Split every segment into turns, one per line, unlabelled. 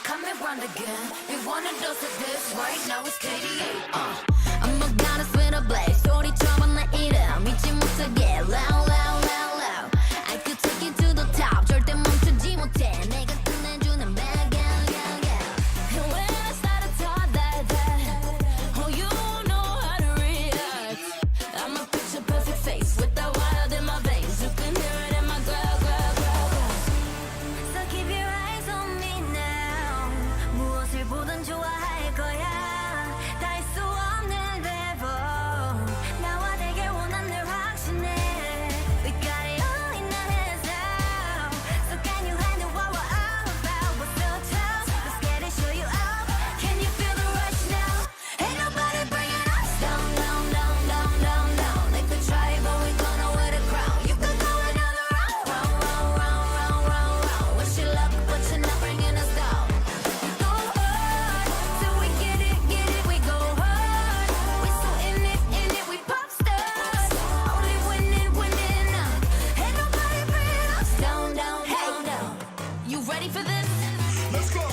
Come and run again. We want a dose of this right now. It's KD8. I'm a goddess with a blaze. 소리처럼 내 이름 잊지 못하게 loud, loud, loud, loud. I could take you to the top. 절대 멈추지 못해. 내가 끝내주는 mag, yeah, yeah, yeah. And when I start to talk like that, oh, you know how to react. I'm a picture perfect face with that wild in my veins. You can hear it in my growl, growl, growl, growl. So keep your eyes on me now. 무엇을 보든 좋아할 거야. 다 할 수 없는 레벨. 나와 되길 원한 늘 확신해. We got it all in our hands now. So can you handle what we're all about? What's so tough? Let's get it, show you out. Can you feel the rush now? Ain't nobody bringing us down, down, down, down, down, down. They could try, but we gonna wear the crown. You could go another round, round, round, round, round, round, round. Wish you luck, but you're not bringing us down. We go hard till we get it, we go hard. We so in it, we pop stars. Only winning, winning now. Ain't nobody bringing us down, down, down, down. You ready for this?
Let's go.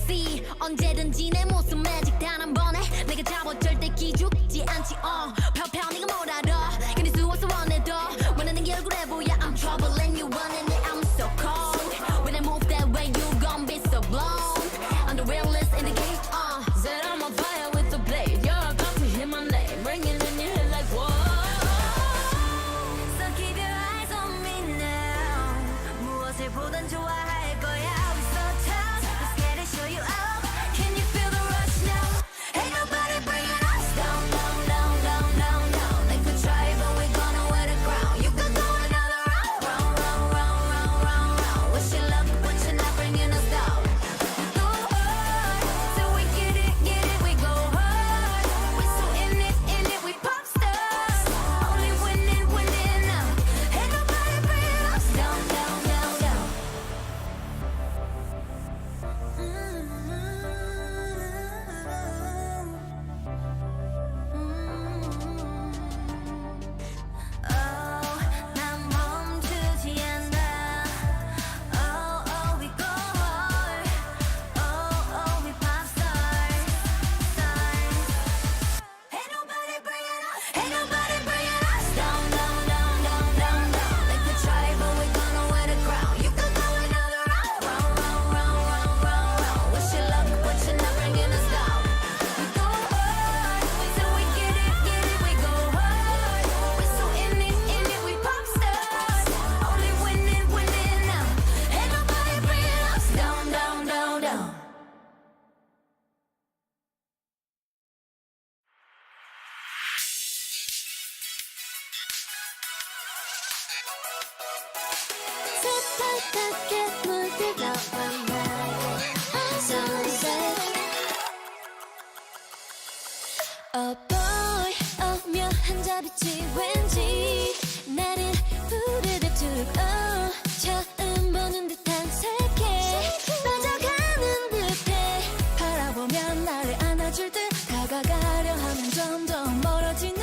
See, 언제든지 내 모습 매직 단 한 번에 내가 잡아 절대 기죽지 않지. 펴펴 네가 뭘 알아. 견딜 수 없어 원해도 원하는 게 얼굴에 보여. I'm troubling you running it. I'm so cold. When I move that way you gon' be so blown. I'm the realest in the game. Said I'm on fire with the blade. You're about to hear my name ringing in your head like whoa. So keep your eyes on me now. 무엇을 보든 좋아할 거야. We so tough. Let's get it, show you out. Can you feel the rush now? Ain't nobody bringing us down, down, down, down, down, down. They could try, but we gonna wear the crown. You could go another round, round, round, round, round, round, round. Wish you luck, but you're not bringing us down. We go hard till we get it, we go hard. We so in it, we pop stars. Only winning, winning now. Ain't nobody bringing us down, down, down, down. 난 멈추지 않아. We go hard. We pop stars, stars. Ain't nobody bringing us down, down, down, down, down, down. They could try, but we gonna wear the crown. You could go another round, round, round, round, round, round, round. Wish you luck, but you're not bringing us down. We go hard till we get it, we go hard. We so in it, we pop stars. Only winning, winning now. Ain't nobody bringing us down, down, down, down. 새빨갛게 물들어와 나의 sunset. Oh boy, 오묘한 빛이 왠지 나를 부르르 처음 보는 듯한 세계 빠져가는 듯해. 바라보면 나를 안아줄 듯 다가가려 하면 점점 멀어지는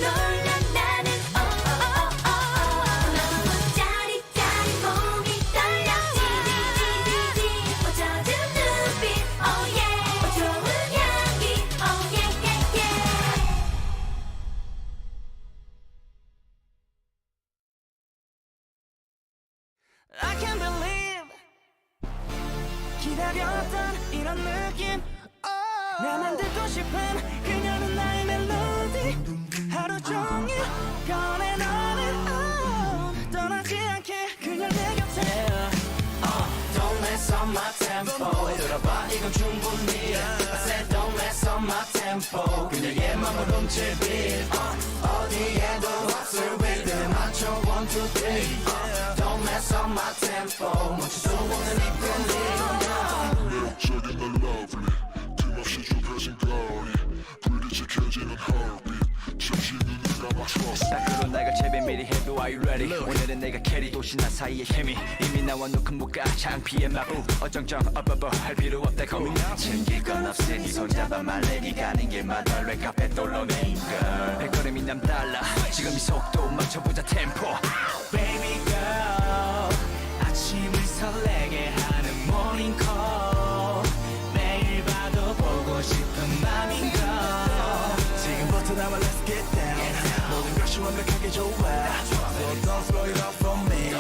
놀란 나는 너무 짜릿짜릿 몸이 떨려 디디디디디 젖은 눈빛 oh yeah 좋은 향기 oh yeah yeah yeah
I can't believe 기다렸던 이런 느낌 나만 듣고 싶은 그녀는 나의 멜로디 하루 종일 꺼내 너는 떠나지 않게 그녀 내 곁에
Don't mess up my tempo 들어봐 이건 충분히 I said don't mess up my tempo 그녀의 맘을 훔칠 beat 어디에도 없을 rhythm 맞춰 1, 2, 3 Don't mess up my tempo 멈출 수 없는 이 끌림
매력적인 날 lovely 틈없이 좁혀진 거리 불이 지켜지는 heartbeat 잠시 눈을 감아 trust
딱 그런 날 제배 미리 해도 Are you ready 오늘은 내가 캐리 도시 나 사이의 힘이 이미 나와 놓은 무가 창피의 마부 어정쩡 할 필요 없다 고민 챙길 건 없으니 손잡아 말래 니 가는 길마다 랩카페 돌로네 girl 백걸음이 남달라 지금 이 속도 맞춰보자 템포
Baby girl 아침을 설레게 하는 morning call 매일 봐도 보고 싶은 맘인걸 지금부터 나와 let's get down 모든 것이 완벽하게 좋아 So don't slow it up for me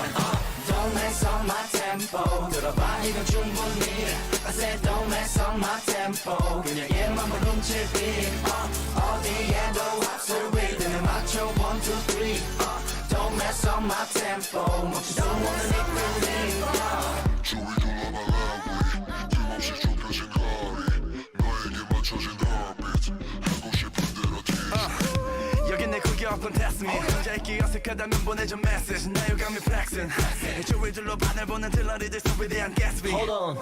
Don't mess up my tempo 들어봐 이건 충분히 I said don't mess up my tempo 그녀의 맘을 훔칠 beat 어디에도 없을 rhythm 맞춰 1, 2, 3 Don't mess up my tempo 멈출 수 없는 이 끌림
주위 둘러봐 lovely 틈없이 좁혀진 거리 너에게 맞춰진 heartbeat 하고 싶은 대로 tease
여긴 내 구경 test me 혼자 있기 어색하다면 보내줘 message 나 유감이 flexing 주위 둘러봐 날 보는 들러리들 소리에 대한 Gatsby Hold on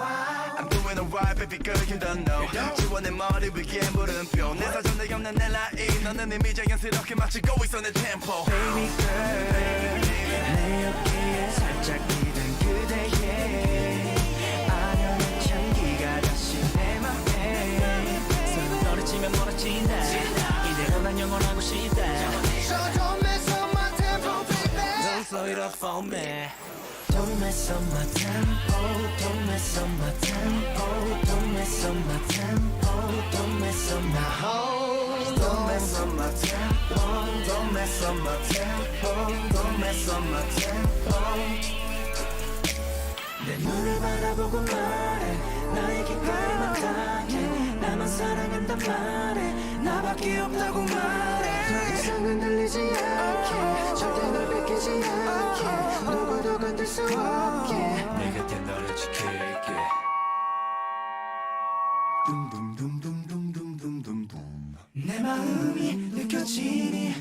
I'm doing alright baby girl you don't know 지워 내 머리 위에 물음표 내 사전에 없는 내 라인 너는 이미 자연스럽게 맞추고 있어 내 tempo Baby girl 내 어깨에 살짝 기댄 그대의 아련한 향기가 다시 내 맘에 서로 떨어지면 멀어진다 이대로 난 영원하고 싶다
So don't mess up my tempo baby
Don't slow it up for me
Don't mess up my tempo Don't mess up my tempo Don't mess up my tempo Don't mess up my whole Don't mess up my tempo Don't mess up my tempo Don't mess up my tempo
내 눈을 바라보고 말해 나에게 발만 닿게 나만 사랑한단 말해 나밖에 없다고 말해
더 이상은 들리지 않게 절대 널 뺏기지 않게 누구도 건들 수 없게
내 곁에 너를 지킬게
내 마음이 느껴지니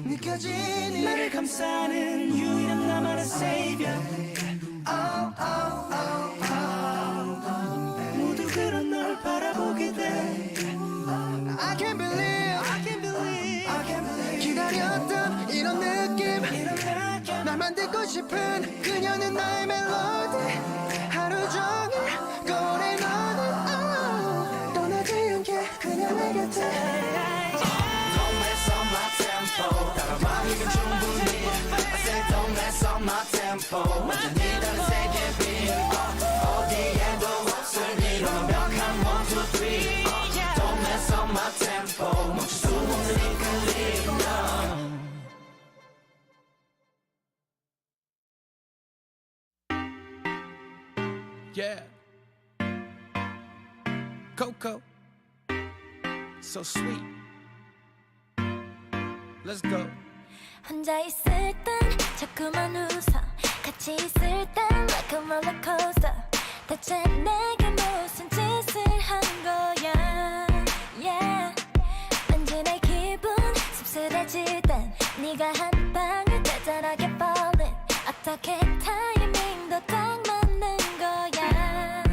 나를 감싸는 유일한 나만의 savior 모두 그런 널 바라보게 돼
I can't believe 기다렸던 이런 느낌 날만 듣고 싶은 그녀는 나의 멜로디 하루 종일 꺼내 너는 떠나지 않게 그냥 내 곁에 Don't mess up my tempo 따라와 이건 충분히 I said don't mess up my tempo 완전히 다른 세계 beat 어디에도 없을 이런 완벽한 1, 2, 3 Don't mess up my tempo 멈출 수 없는 이 끌림
Yeah Coco So sweet Let's go
혼자 있을 땐 자꾸만 웃어 같이 있을 땐 like a roller coaster 대체 내가 무슨 짓을 한 거야 yeah 왠지 내 기분 씁쓸해질 땐 네가 한 방울 대단하게 falling 어떻게 타이밍도 딱 맞는 거야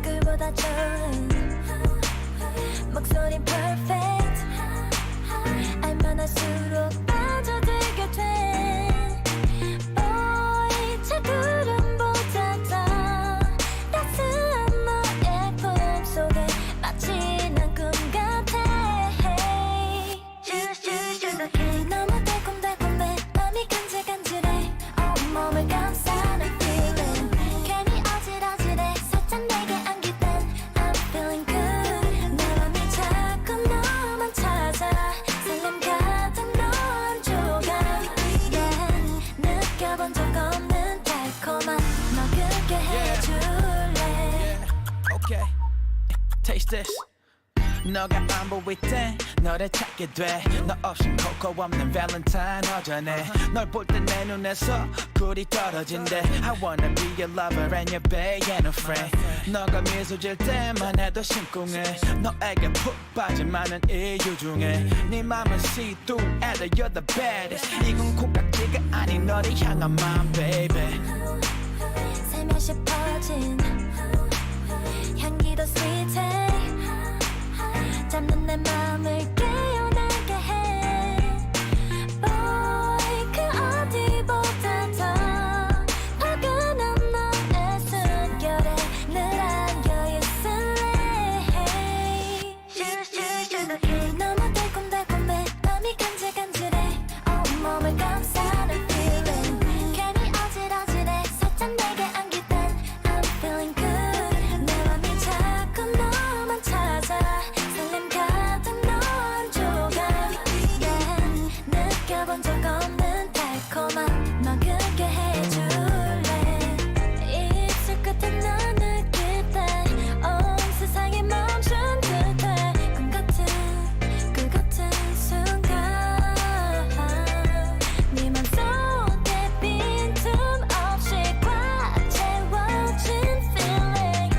꿀보다 좋은 목소리 perfect 알면 할수록 빠져들게 돼 Boy 차구름보다 더 따스한 너의 꿈속에 마치 난 꿈 같아
너가 안 보일 땐 너를 찾게 돼 너 없인 코코 없는 발렌타인 허전해 널 볼 때 내 눈에서 굴이 떨어진대 I wanna be your lover and your bae and a friend 너가 미소 질 때만 해도 심쿵해 너에게 푹 빠진 많은 이유 중에 네 맘은 see-through and you're the baddest 이건 콩깍지가 아닌 너를 향한 마음 baby
살며시 퍼진 향기도 sweet해 잡는 내 맘을 깨어나게 해 Boy 그 어디보다 더 포근한 너의 숨결에 늘 안겨있을래 너무 달콤달콤해 맘이 간질간질해 온몸을 감싸는 feeling 괜히 어질어질해 살짝 내게 안길 땐 I'm feeling good 내 맘이 자꾸 너만 찾아 설렘 가득 넌 조각 yeah. 느껴본 적 없는 달콤함 먹게 해줄래 입술 끝에 넌 느낄 때온 세상이 멈춘 듯해 꿈 같은 순간 네 맘속에 빈틈 없이 꽉 채워진 feeling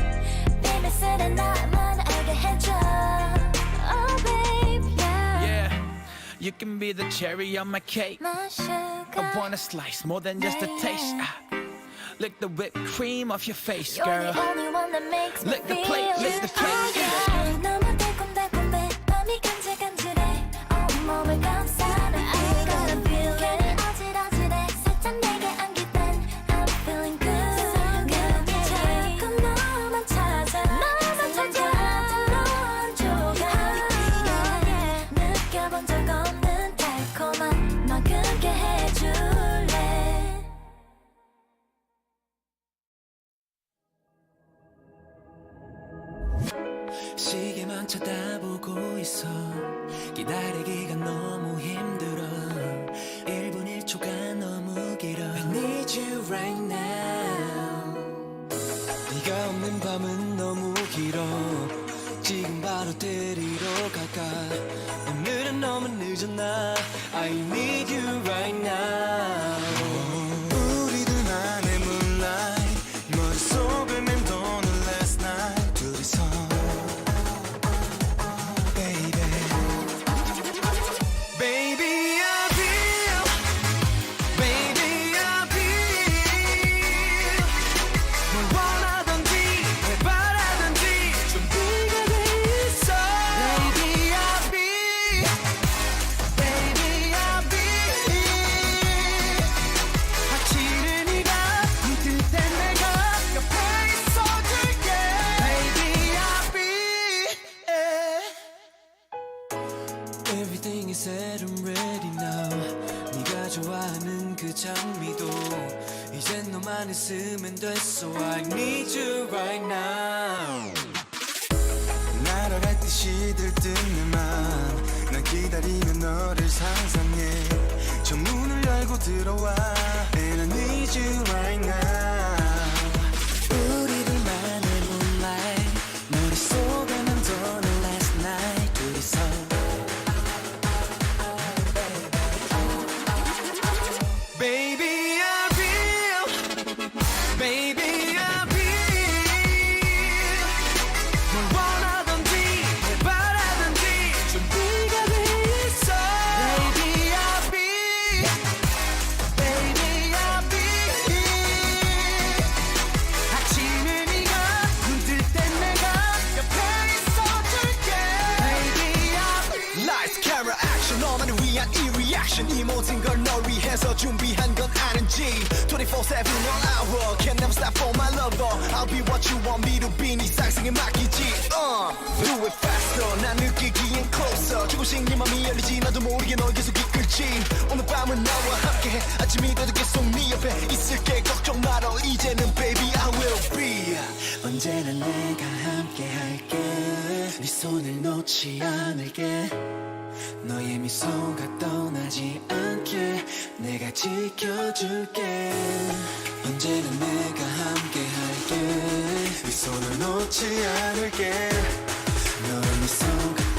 Baby 쓰는 나만 알게 해줘 Oh babe yeah
Yeah You can be the cherry on my cake
My sugar
I want a slice more than just a taste Lick the whipped cream off your face
You're
girl
the only one that makes me
Lick the
feel
plate, lick the plate,
yeah. 너무 달콤달콤해 맘이 간질간질해 온몸을 감싸는 feeling 괜히 어질어질해 살짝 내게 안길 땐 I'm feeling good 자꾸 너만 찾아 넌 조각 yeah. 느껴본 적 없는 달콤함 머금게 해줄래
시계만 쳐다보고 있어 기다리기가 너무 힘들어 1분 1초가 너무 길어 I need you right now 네가 없는 밤은 너무 길어 지금 바로 데리러 갈까 오늘은 너무 늦었나 I need you right now 우리들만의 moonlight 머릿속을 맴도는 last night 둘이서 Everything is said and ready now 네가 좋아하는 그 장미도 이젠 너만 있으면 됐어 I need you right now 날아갈듯이 들뜬 내 맘 난 기다리며 너를 상상해 저 문을 열고 들어와 And I need you right now 우리들만의 moonlight 머릿속에 맴도는 last night 둘이서 Baby, I feel, baby, I feel. 뭘 원하던지, 뭘 바라던지 준비가 돼 있어. Baby, I feel, baby, I feel. 아침에 네가 눈 뜰 땐 내가 옆에 있어줄게. Baby, I feel. Lights, camera, action, 너만을 위한 이 reaction 이 모든 걸 널 위해서 준비한 건 아는지 24/7 all hour Can never stop for my lover I'll be what you want me to be 네 상승에 맡기지 Do it faster 난 느끼기엔 closer 조금씩 네 맘이 열리지 나도 모르게 널 계속 이끌지 오늘 밤은 나와 함께해 아침이 돼도 계속 네 옆에 있을게 걱정 말어 이제는 baby I will be 언제나 내가 함께할게 네 손을 놓지 않을게 너의 미소가 떠나지 않게 내가 지켜줄게 언제나 내가 함께 할게 네 손을 놓지 않을게 너의 미소가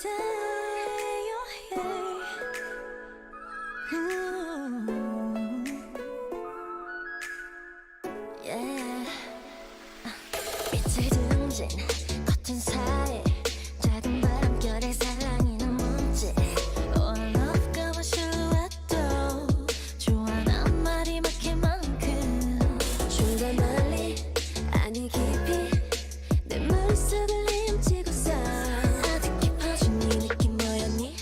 day, oh yeah. Yeah. 빛을 등진 커튼 사이 작은 바람결에 살랑이는 문제 All of 까만 실루엣도 좋아 난 말이 막힐 만큼 줄다 멀리 아니 깊이 내 머릿속을 헤엄치고서 아득 깊어진 이 느낌 뭐였니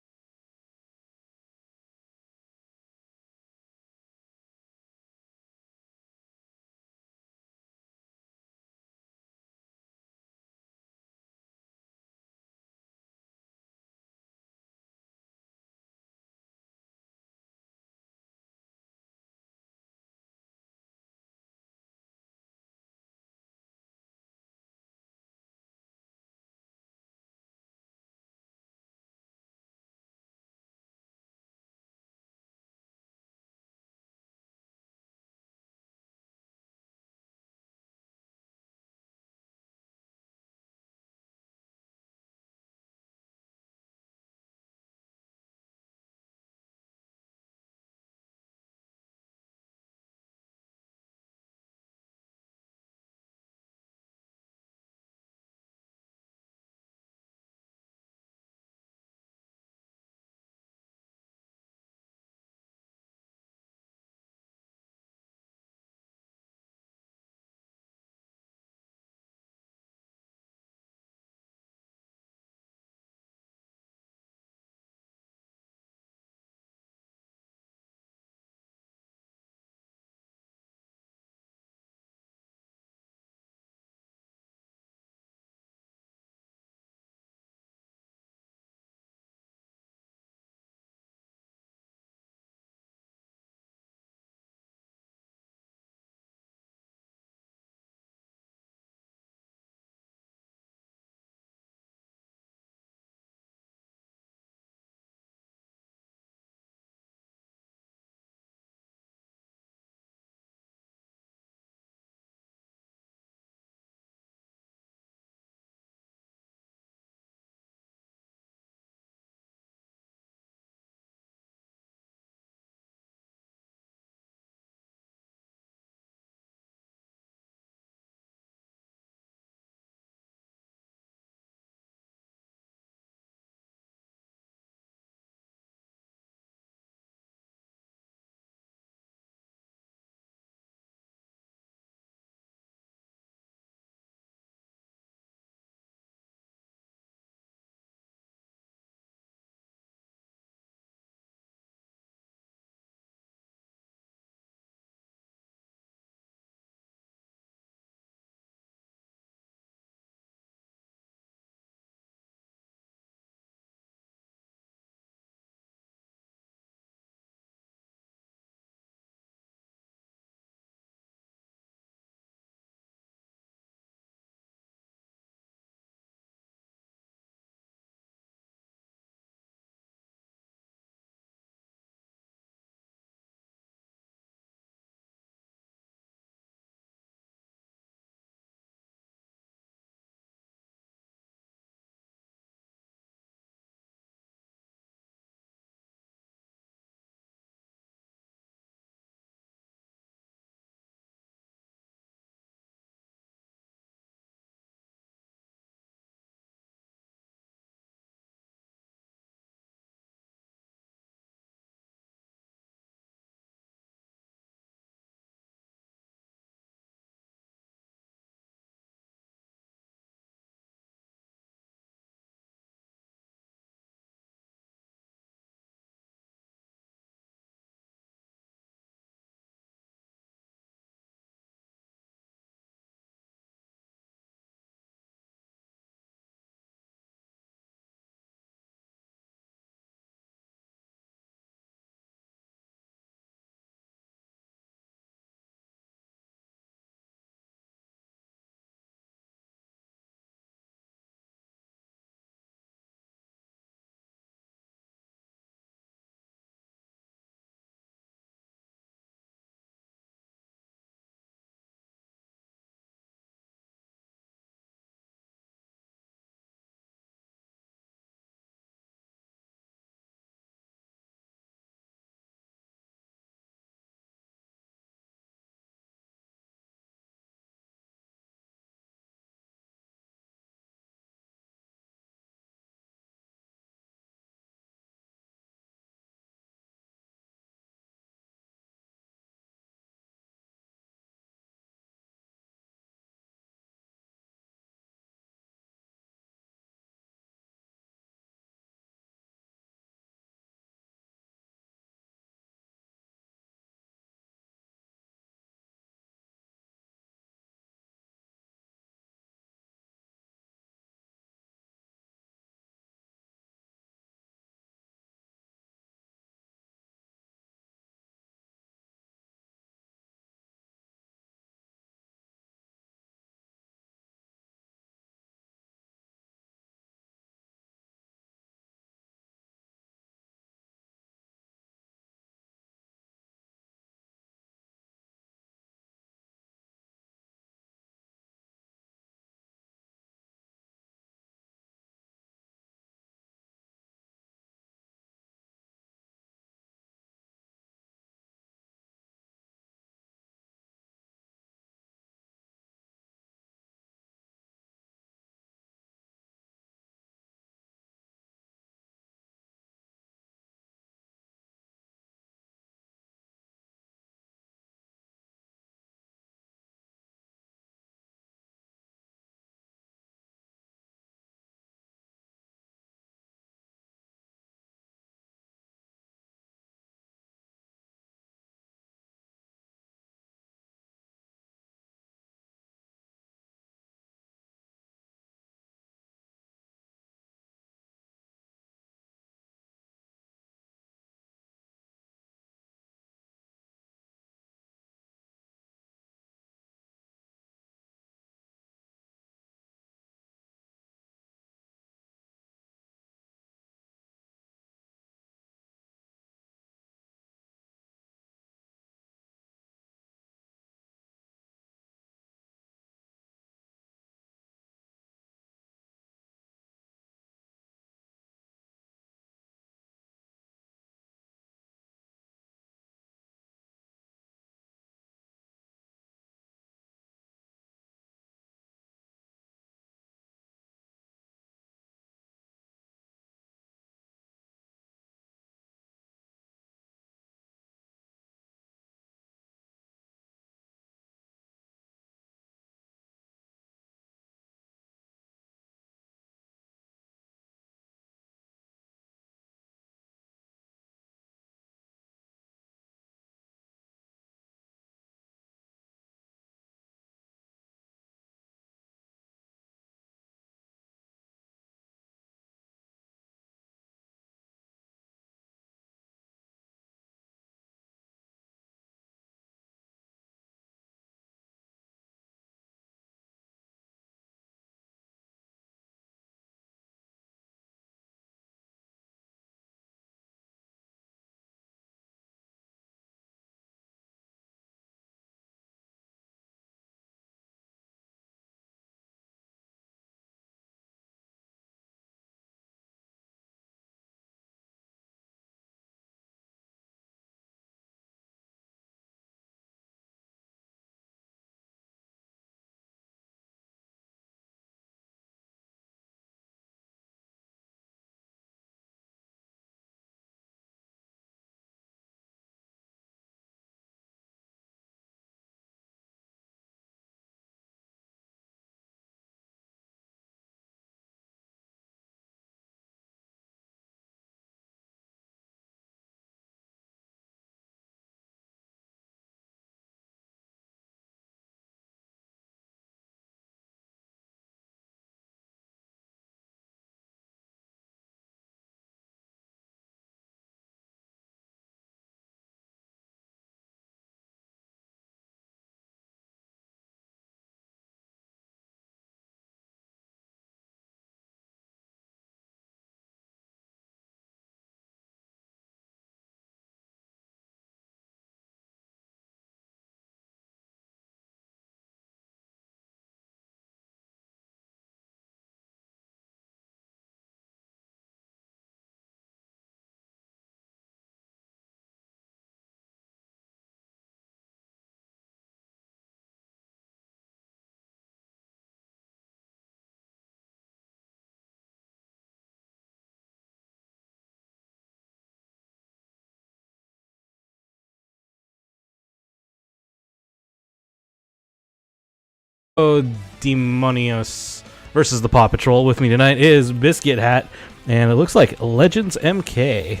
Demonios versus the Paw Patrol. With me tonight is Biscuit Hat, and it looks like Legends MK.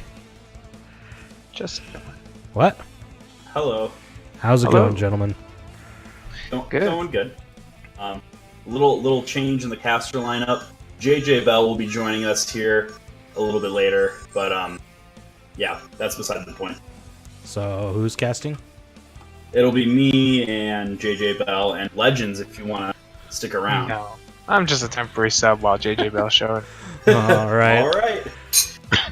Just
What?
Hello.
How's it
Hello.
going, gentlemen?
Good.
Going good. Little change in the caster lineup. JJ Bell will be joining us here a little bit later, but yeah, that's beside the point.
So, who's casting?
It'll be me and JJ Bell and Legends if you want to stick around.
No, I'm just a temporary sub while JJ Bell showing.
All right.
All right.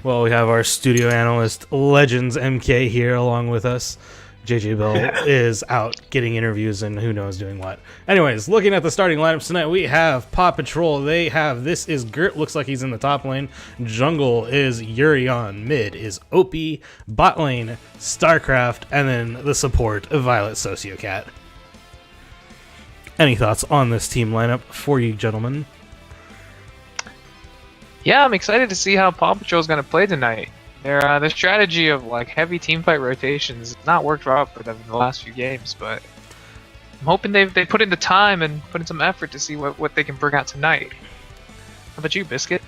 Well, we have our studio analyst, Legends MK, here along with us. JJ Bell is out getting interviews and who knows doing what. Anyways, looking at the starting lineups tonight, we have Paw Patrol. They have This Is Gert, looks like he's in the top lane. Jungle is Urion. Mid is Opie. Bot lane, StarCraft. And then the support, Violet Sociocat. Any thoughts on this team lineup for you, gentlemen?
Yeah, I'm excited to see how Paw Patrol is going to play tonight. Their strategy of like heavy teamfight rotations has not worked out for them in the last few games, but I'm hoping they put in the time and put in some effort to see what they can bring out tonight. How about you, Biscuit?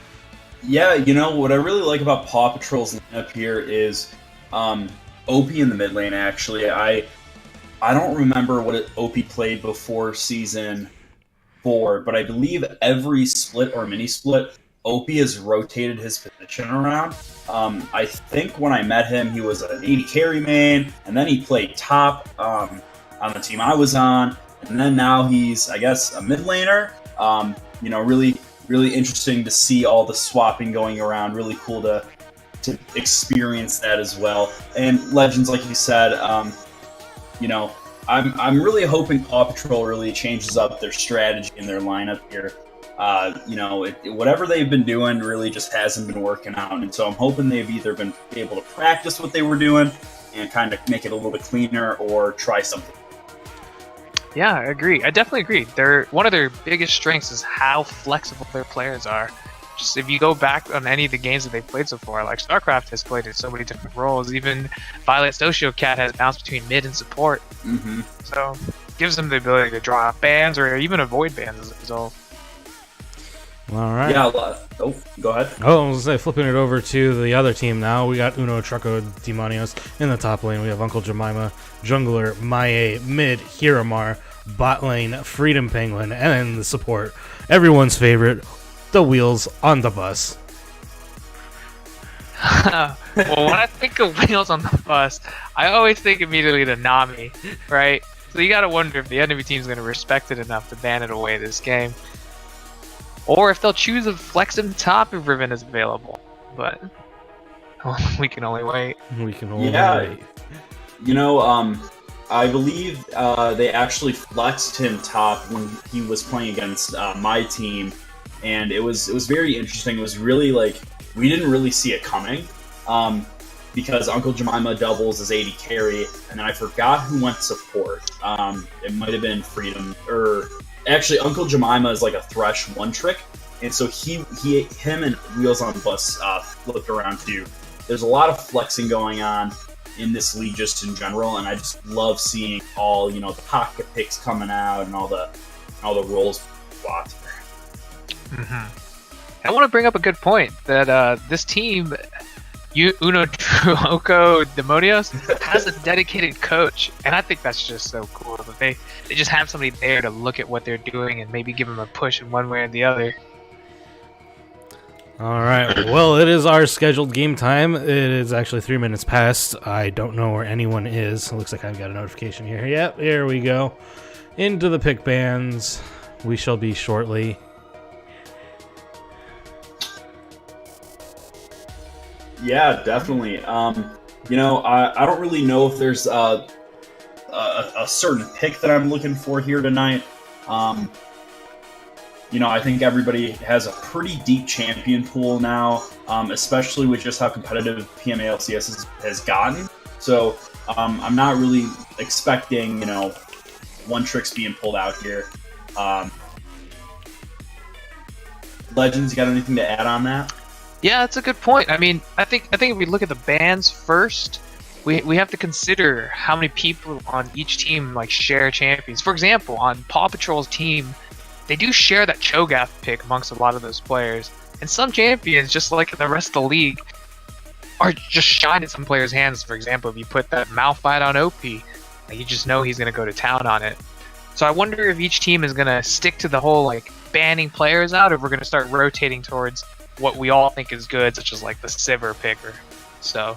Yeah, you know what I really like about Paw Patrol's lineup here is OP in the mid lane. Actually, I don't remember what OP played before season 4, but I believe every split or mini split, OP has rotated his position around. I think when I met him, he was an 80 carry main, and then he played top on the team I was on, and then now he's, I guess, a mid laner. Really interesting to see all the swapping going around. Really cool to experience that as well. And Legends, like you said, I'm really hoping Paw Patrol really changes up their strategy and their lineup here. Whatever they've been doing really just hasn't been working out, and so I'm hoping they've either been able to practice what they were doing and kind of make it a little bit cleaner, or try something.
Yeah, I agree. I definitely agree. One of their biggest strengths is how flexible their players are. Just if you go back on any of the games that they've played so far, like StarCraft has played in so many different roles. Even Violet Sociocat has bounced between mid and support.
Mm-hmm.
So gives them the ability to draw out bans or even avoid bans as a result.
All right.
Yeah. Go ahead.
Oh, I was gonna say, flipping it over to the other team now. We got Uno Trucko Demonios in the top lane. We have Uncle Jemima, jungler Maie, mid Hiramar, bot lane Freedom Penguin, and then the support, everyone's favorite, the wheels on the bus.
Well, when I think of wheels on the bus, I always think immediately to Nami, right? So you gotta wonder if the enemy team's gonna respect it enough to ban it away this game. Or if they'll choose to flex him top if Riven is available. But we can only wait.
We can only
Yeah.
wait.
I believe they actually flexed him top when he was playing against my team, and it was very interesting. It was really like, we didn't really see it coming, because Uncle Jemima doubles as 80 carry, and then I forgot who went support. It might have been Freedom, or actually Uncle Jemima is like a Thresh one trick, and so him and Wheels on Bus flipped around too. There's a lot of flexing going on in this league just in general, and I just love seeing all the pocket picks coming out and all the roles spots.
Mm-hmm. I want to bring up a good point that this team, Uno Truco Demonios, has a dedicated coach, and I think that's just so cool that they just have somebody there to look at what they're doing and maybe give them a push in one way or the other.
All right. Well, it is our scheduled game time. It is actually 3 minutes past. I don't know where anyone is. It looks like I've got a notification here. Yep, here we go. Into the pick bands. We shall be shortly.
Yeah, definitely. I don't really know if there's a certain pick that I'm looking for here tonight. I think everybody has a pretty deep champion pool now, especially with just how competitive PMA LCS has gotten. So I'm not really expecting, one tricks being pulled out here. Legends, you got anything to add on that?
Yeah, that's a good point. I mean, I think if we look at the bans first, we have to consider how many people on each team like share champions. For example, on Paw Patrol's team, they do share that Cho'Gath pick amongst a lot of those players. And some champions, just like in the rest of the league, are just shined in some players' hands. For example, if you put that Malphite on OP, you just know he's going to go to town on it. So I wonder if each team is going to stick to the whole like banning players out, or if we're going to start rotating towards what we all think is good, such as like the Sivir picker. So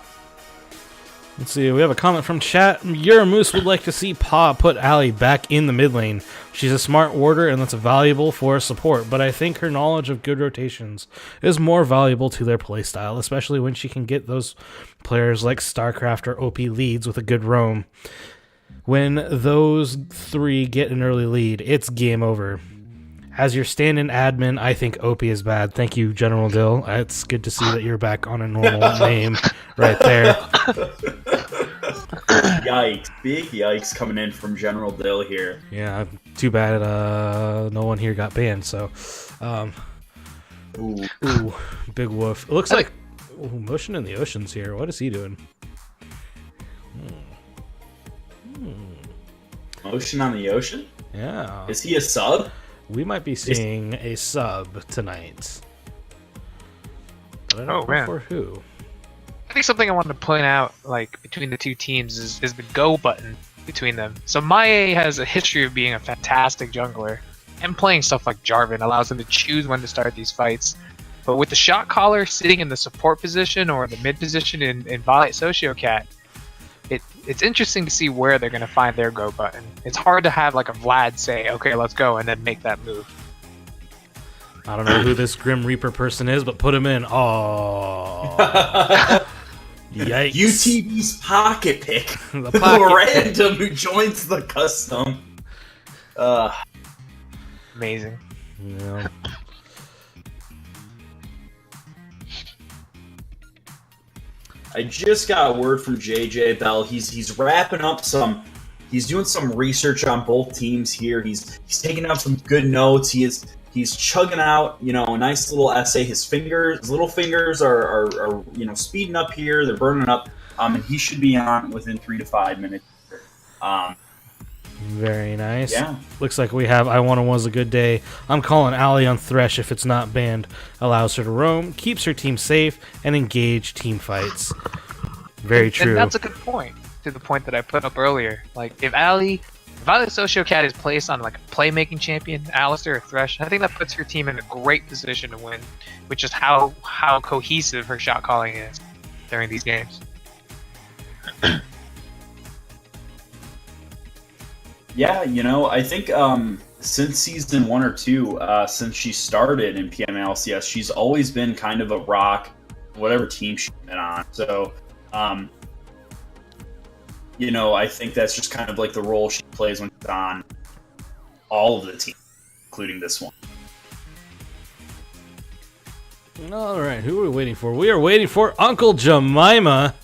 Let's see, we have a comment from chat. Moose would like to see Pa put Allie back in the mid lane. She's a smart warder and that's valuable for support, but I think her knowledge of good rotations is more valuable to their playstyle, especially when she can get those players like StarCraft or OP leads with a good roam. When those three get an early lead, it's game over. As your stand-in admin, I think OP is bad. Thank you, General Dill. It's good to see that you're back on a normal name right there.
Yikes. Big yikes coming in from General Dill here.
Yeah, too bad no one here got banned, so...
Ooh.
Ooh, big woof. It looks like... Ooh, Motion in the Ocean's here. What is he doing?
Motion on the Ocean?
Yeah.
Is he a sub?
We might be seeing a sub tonight. But I don't know
man.
for who.
I think something I wanted to point out, like between the two teams, is the go button between them. So Maie has a history of being a fantastic jungler, and playing stuff like Jarvan allows him to choose when to start these fights. But with the shot caller sitting in the support position or the mid position in Violet Sociocat, it's interesting to see where they're going to find their go button. It's hard to have like a Vlad say, okay, let's go, and then make that move.
I don't know who this Grim Reaper person is, but put him in. Oh, yikes!
UTD's pocket pick.
The pocket
random who joins the custom.
Amazing.
Yeah.
I just got word from JJ Bell. He's wrapping up some. He's doing some research on both teams here. He's taking out some good notes. He's chugging out, a nice little essay. His little fingers are speeding up here. They're burning up. And he should be on within 3 to 5 minutes.
Very nice.
Yeah.
Looks like we have I Want It Was a Good Day. I'm calling Allie on Thresh if it's not banned. Allows her to roam, keeps her team safe, and engage team fights. Very true.
And that's a good point, to the point that I put up earlier. Like, if Violet Sociocat is placed on like a playmaking champion, Alistair or Thresh, I think that puts her team in a great position to win, which is how cohesive her shot calling is during these games.
Yeah, I think since season 1 or 2, since she started in PMLCS, she's always been kind of a rock, whatever team she's been on. So, I think that's just kind of like the role she plays when she's on all of the teams, including this one.
All right, who are we waiting for? We are waiting for Uncle Jemima.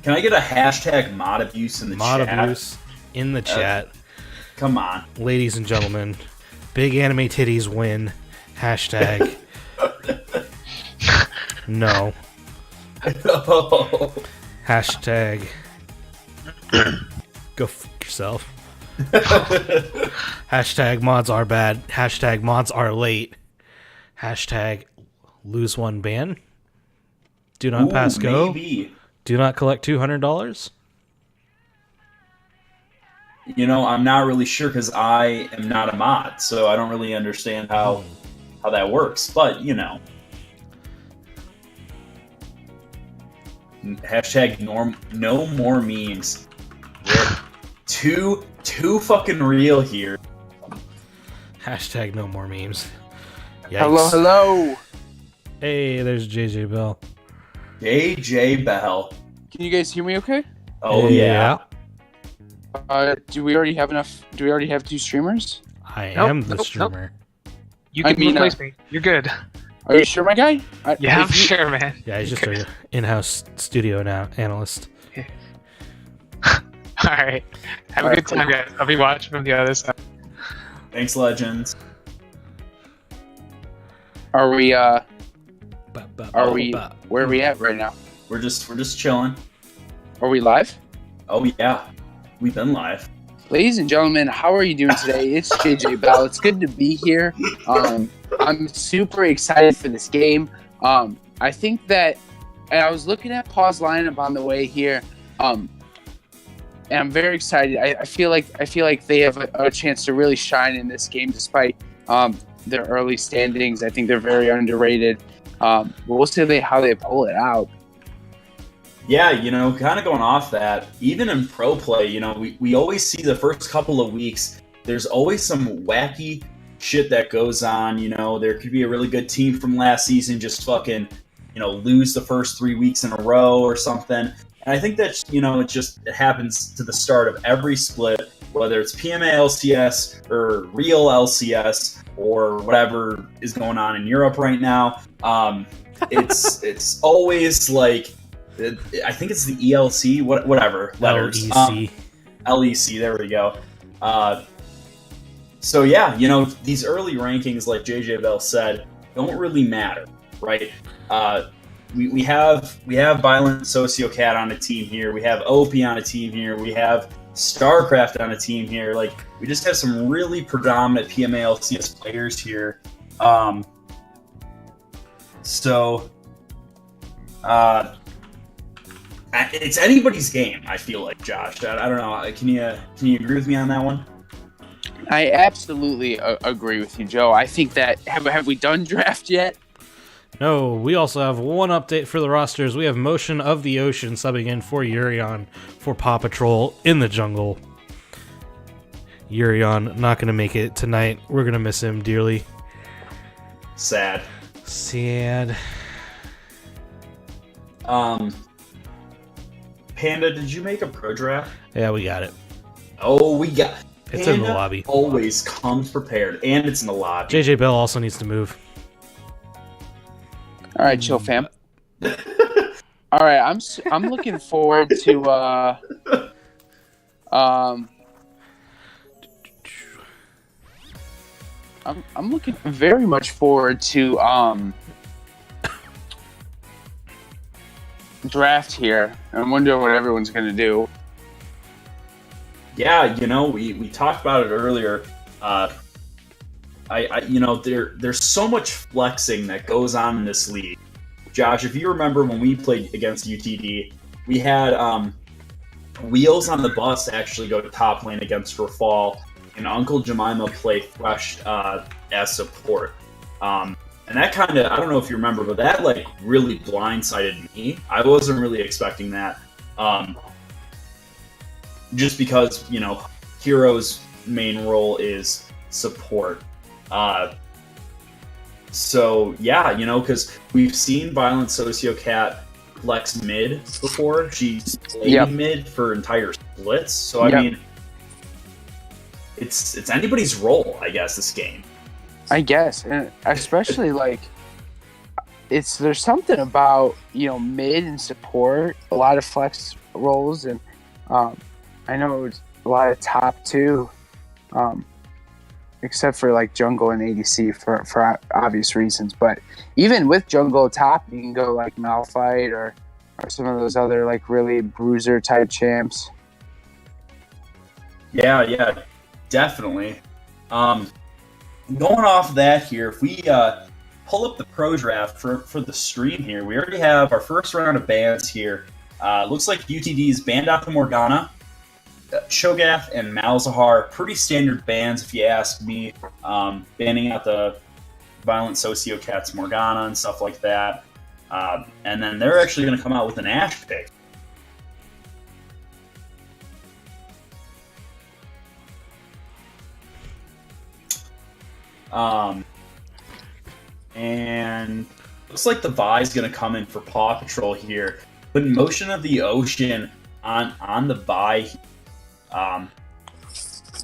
Can I get a hashtag mod abuse in the
Mod
chat?
abuse in the chat.
Come on.
Ladies and gentlemen, big anime titties win. Hashtag no. Hashtag go fuck yourself. Hashtag mods are bad. Hashtag mods are late. Hashtag lose one ban. Do not pass go.
Maybe.
Do not collect $200.
I'm not really sure because I am not a mod, so I don't really understand how that works. But hashtag no more memes. Too fucking real here.
Hashtag no more memes. Yikes.
Hello.
Hey, there's JJ Bell.
AJ Bell.
Can you guys hear me okay?
Oh yeah.
Do we already have enough? Do we already have 2 streamers?
I am the streamer.
You can replace me. You're good.
Are you sure, my guy?
Yeah, I'm sure, man.
Yeah, he's just an in-house studio analyst.
Alright. Have a good time, guys. I'll be watching from the other side.
Thanks, Legends.
Are we?
Ba, ba,
Are
ba,
we?
ba.
Where are we at right now?
We're just chilling.
Are we live?
Oh yeah, we've been live.
Ladies and gentlemen, how are you doing today? It's JJ Bell. It's good to be here. I'm super excited for this game. I think that, and I was looking at Paw's lineup on the way here, and I'm very excited. I feel like they have a chance to really shine in this game, despite their early standings. I think they're very underrated. But we'll see how they pull it out.
Yeah, kind of going off that, even in pro play, we always see the first couple of weeks, there's always some wacky shit that goes on. There could be a really good team from last season just fucking, lose the first 3 weeks in a row or something. And I think that, it happens to the start of every split, whether it's PMA LCS or real LCS or whatever is going on in Europe right now. It's always like, I think it's the ELC, whatever letters.
LEC.
LEC, there we go. So yeah, these early rankings, like JJ Bell said, don't really matter, right? We have Violent Sociocat on a team here. We have OP on a team here. We have StarCraft on a team here. Like, we just have some really predominant PMA LCS players here. It's anybody's game, I feel like, Josh. I don't know. Can you agree with me on that one?
I absolutely agree with you, Joe. I think that have we done draft yet?
No, we also have one update for the rosters. We have Motion of the Ocean subbing in for Urion for Paw Patrol in the jungle. Urion not going to make it tonight. We're going to miss him dearly.
Sad. Panda, did you make a pro draft?
Yeah, we got it.
Oh, we got
It's in the lobby.
Always comes prepared, and it's in the lobby.
JJ Bell also needs to move.
All right, chill, fam. All right, I'm looking forward to I'm looking very much forward to draft here. I wonder what everyone's gonna do.
Yeah, we talked about it earlier. There's so much flexing that goes on in this league. Josh, if you remember when we played against UTD, we had Wheels on the bus actually go to top lane against Rafal, and Uncle Jemima play Thresh as support. And that kind of, I don't know if you remember, but that like really blindsided me. I wasn't really expecting that. Just because, Hero's main role is support. So yeah, because we've seen Violent Sociocat flex mid before. She's played mid for entire splits. So I mean, it's anybody's role, I guess, this game.
I guess, and especially like there's something about mid and support, a lot of flex roles, and I know it's a lot of top too, except for like jungle and ADC for obvious reasons. But even with jungle top, you can go like Malphite or some of those other like really bruiser type champs.
Yeah, definitely. Going off that here, if we pull up the pro draft for the stream here, we already have our first round of bans here. Looks like UTD's banned out the Morgana, Cho'Gath, and Malzahar. Pretty standard bans, if you ask me. Banning out the Violent Sociocats Morgana and stuff like that. And then they're actually going to come out with an Ashe pick. And looks like the Vi's going to come in for Paw Patrol here. But Motion of the Ocean on the Vi,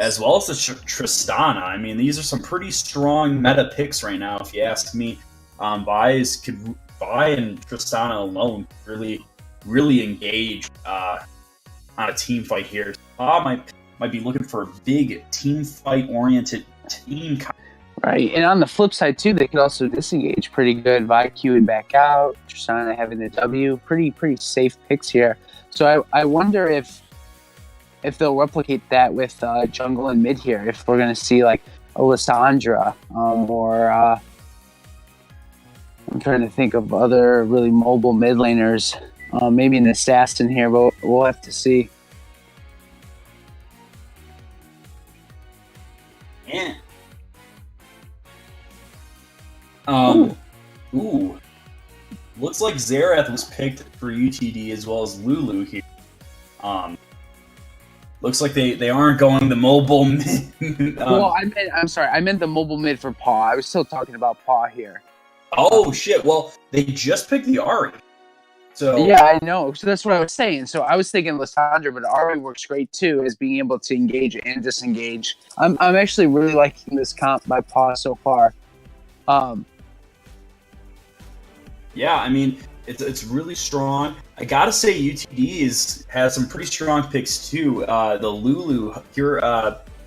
as well as the Tristana. I mean, these are some pretty strong meta picks right now, if you ask me. Vi and Tristana alone really engage on a team fight here. Paw might be looking for a big team fight oriented team.
Right, and on the flip side too, they could also disengage pretty good. VIQ and back out. Tristana having the W. Pretty safe picks here. So I wonder if they'll replicate that with jungle and mid here. If we're gonna see like a Lissandra or I'm trying to think of other really mobile mid laners. Maybe an assassin here, but we'll have to see.
Yeah. Ooh. Looks like Xerath was picked for UTD as well as Lulu here. Looks like they aren't going the mobile mid.
Well, I meant the mobile mid for PAW. I was still talking about PAW here.
Oh shit! Well, they just picked the Ari. So
yeah, I know. So that's what I was saying. So I was thinking Lissandra, but Ari works great too, as being able to engage and disengage. I'm actually really liking this comp by PAW so far.
Yeah, I mean it's really strong. I gotta say UTD has some pretty strong picks too. The Lulu here,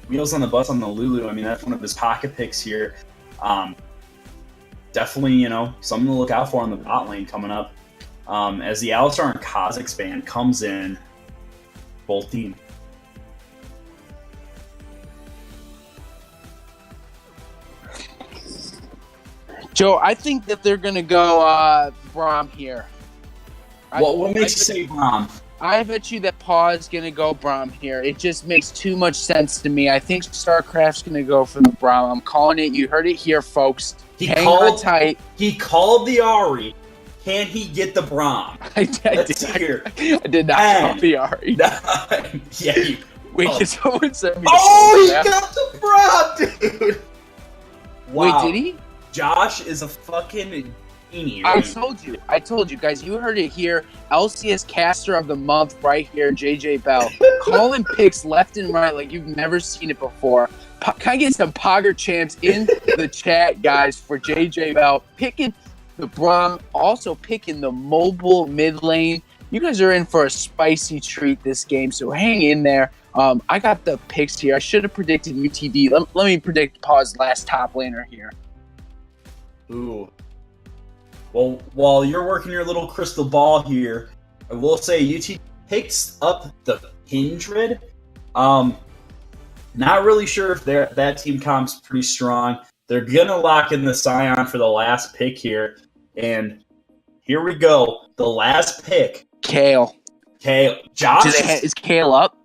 Wheels on the Bus on the Lulu. I mean that's one of his pocket picks here. Definitely, something to look out for on the bot lane coming up. As the Alistar and Kha'Zix band comes in, both team.
Joe, I think that they're gonna go Braum here.
What makes you say Braum?
I bet you that PAW is gonna go Braum here. It just makes too much sense to me. I think StarCraft's gonna go for the Braum. I'm calling it. You heard it here, folks. Hang on tight.
He called the Ari. Can he get the Braum?
I did not call the Ari.
Yeah.
Wait, can someone send me?
He got the Braum, dude. Wow.
Wait, did he?
Josh is a fucking genie.
I told you guys. You heard it here. LCS Caster of the Month right here, JJ Bell. Calling picks left and right like you've never seen it before. Can I get some Pogger champs in the chat, guys, for JJ Bell? Picking the Braum, also picking the mobile mid lane. You guys are in for a spicy treat this game, so hang in there. I got the picks here. I should have predicted UTD. Let me predict PAW's last top laner here.
Ooh. Well, while you're working your little crystal ball here, I will say UT picks up the Kindred. Not really sure if that team comp's pretty strong. They're gonna lock in the Scion for the last pick here, and here we go. The last pick.
Kale.
Josh
is Kale up?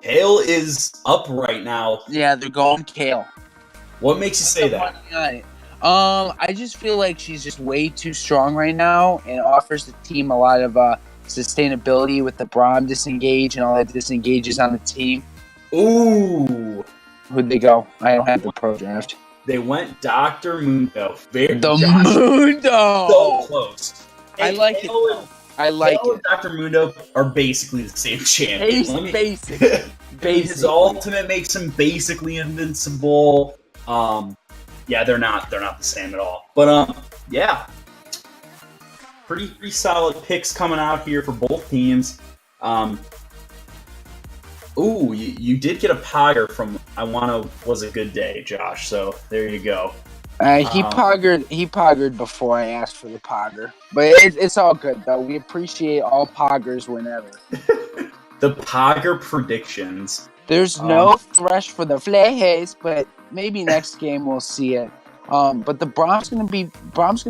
Kale is up right now.
Yeah, they're going Kale.
What makes you say that?
I just feel like she's just way too strong right now and offers the team a lot of sustainability with the Braum disengage and all that disengages on the team.
Ooh.
Who'd they go? I don't have the pro draft.
They went Dr. Mundo.
Mundo!
So close.
I like it. I like it.
And Dr. Mundo are basically the same champion.
Basic.
His ultimate makes him basically invincible. Yeah, they're not the same at all. But yeah, pretty solid picks coming out here for both teams. Ooh, you did get a Pogger from Was a Good Day, Josh. So there you go.
He poggered before I asked for the Pogger, but it's all good though. We appreciate all Poggers whenever.
The Pogger predictions.
There's no thresh for the Flays, but maybe next game we'll see it. But the Braum's gonna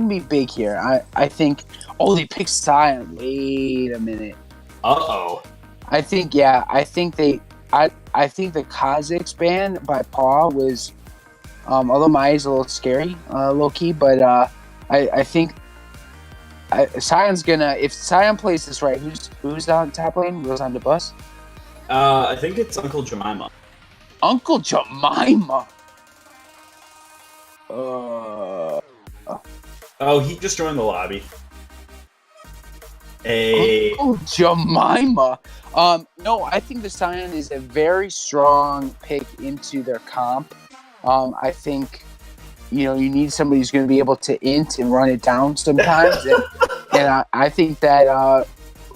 be big here. I think. Oh, they picked Scion. Wait a minute. I think the Kha'Zix ban by PAW was, although Maya's a little scary, low key, but I think Sion's gonna. If Sion plays this right, who's on top lane? Goes on the bus.
I think it's Uncle Jemima.
Uncle Jemima.
He just joined the lobby.
Uncle Jemima. No, I think the Scion is a very strong pick into their comp. I think, you need somebody who's going to be able to int and run it down sometimes. and I think that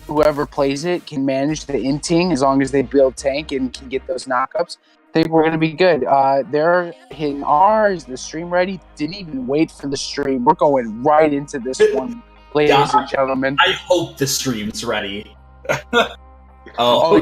whoever plays it can manage the inting as long as they build tank and can get those knockups. think we're gonna be good. They're hitting ours. The stream ready. Didn't even wait for the stream. We're going right into this one, ladies and gentlemen.
I hope the stream's ready.
Oh,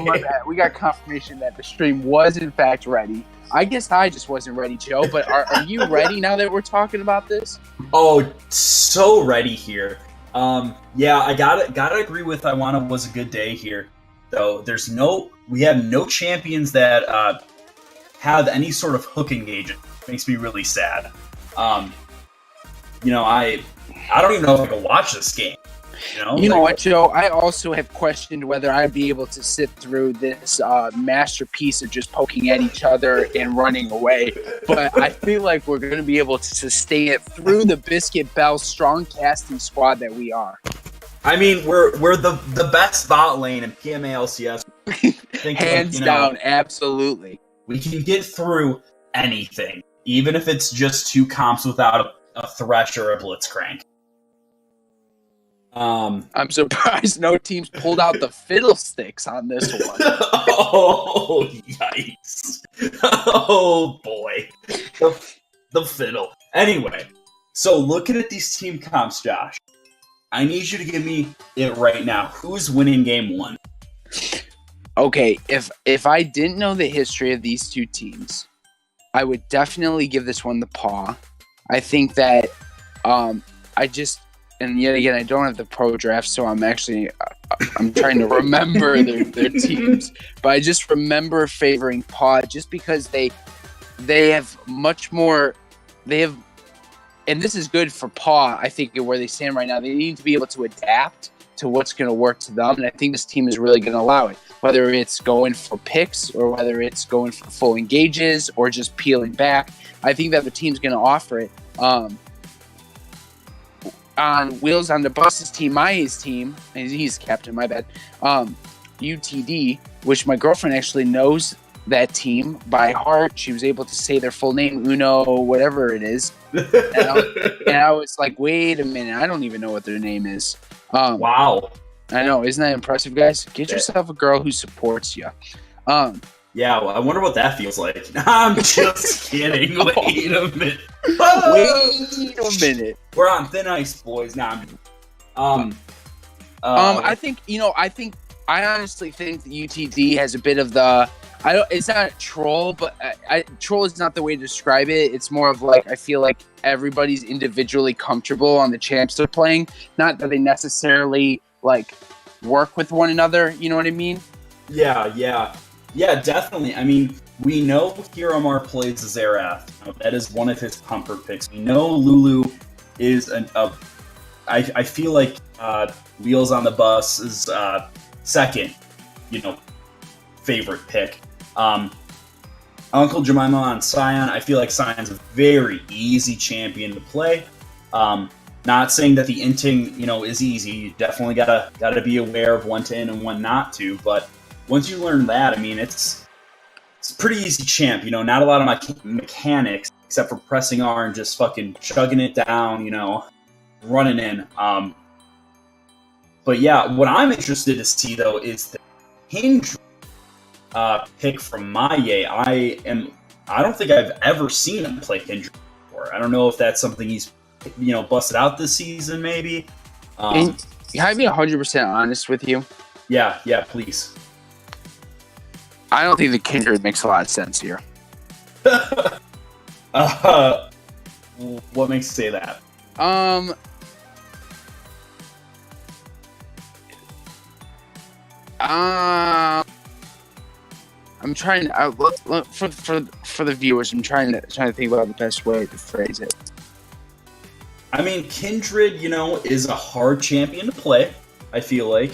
my bad. We got confirmation that the stream was in fact ready. I guess I just wasn't ready, Joe. But are you ready now that we're talking about this?
Oh, so ready here. Yeah, I gotta agree with Iwana was a good day here. Though we have no champions that have any sort of hook engagement. Makes me really sad. I don't even know if I can watch this game.
You know what, Joe? I also have questioned whether I'd be able to sit through this masterpiece of just poking at each other and running away. But I feel like we're going to be able to sustain it through the Biscuit Bell strong casting squad that we are.
I mean, we're the best bot lane in PMA LCS.
Hands down, absolutely.
We can get through anything, even if it's just 2 comps without a Thresh or a Blitzcrank.
I'm surprised no teams pulled out the fiddlesticks on this one.
Oh, yikes. Oh, boy. The fiddle. Anyway, so looking at these team comps, Josh, I need you to give me it right now. Who's winning game 1?
Okay, if I didn't know the history of these two teams, I would definitely give this one the paw. I think that and yet again, I don't have the pro draft, so I'm trying to remember their teams. But I just remember favoring paw just because they have much more. They have, and this is good for paw. I think where they stand right now, they need to be able to adapt to what's going to work to them, and I think this team is really going to allow it. Whether it's going for picks or whether it's going for full engages or just peeling back, I think that the team's going to offer it. On Wheels on the Bus's team, Maya's team, and he's captain, my bad, UTD, which my girlfriend actually knows that team by heart. She was able to say their full name, Uno, whatever it is. And I was like, wait a minute, I don't even know what their name is.
Wow.
I know, isn't that impressive, guys? Get yourself a girl who supports you.
Yeah, well, I wonder what that feels like. I'm just kidding. Wait a minute.
Wait a minute.
We're on thin ice, boys. Now,
I honestly think the UTD has a bit of the. It's not troll, but troll is not the way to describe it. It's more of like I feel like everybody's individually comfortable on the champs they're playing. Not that they necessarily like work with one another. You know what I mean?
Yeah, definitely. I mean, we know Hiramar plays Xerath. That is one of his comfort picks. We know Lulu is I feel like Wheels on the Bus is second, favorite pick. Uncle Jemima on Scion. I feel like Scion's a very easy champion to play. Not saying that the inting, is easy. You definitely gotta be aware of when to in and when not to, but once you learn that, I mean, it's a pretty easy champ, not a lot of mechanics except for pressing R and just fucking chugging it down, running in. But yeah, what I'm interested to see though is the Kindred pick from Maye. I don't think I've ever seen him play Kindred before. I don't know if that's something he's, busted out this season maybe.
Can I be 100% honest with you?
Yeah, please.
I don't think the Kindred makes a lot of sense here.
What makes you say that?
I'm trying to for the viewers. I'm trying to think about the best way to phrase it.
I mean, Kindred, is a hard champion to play. I feel like,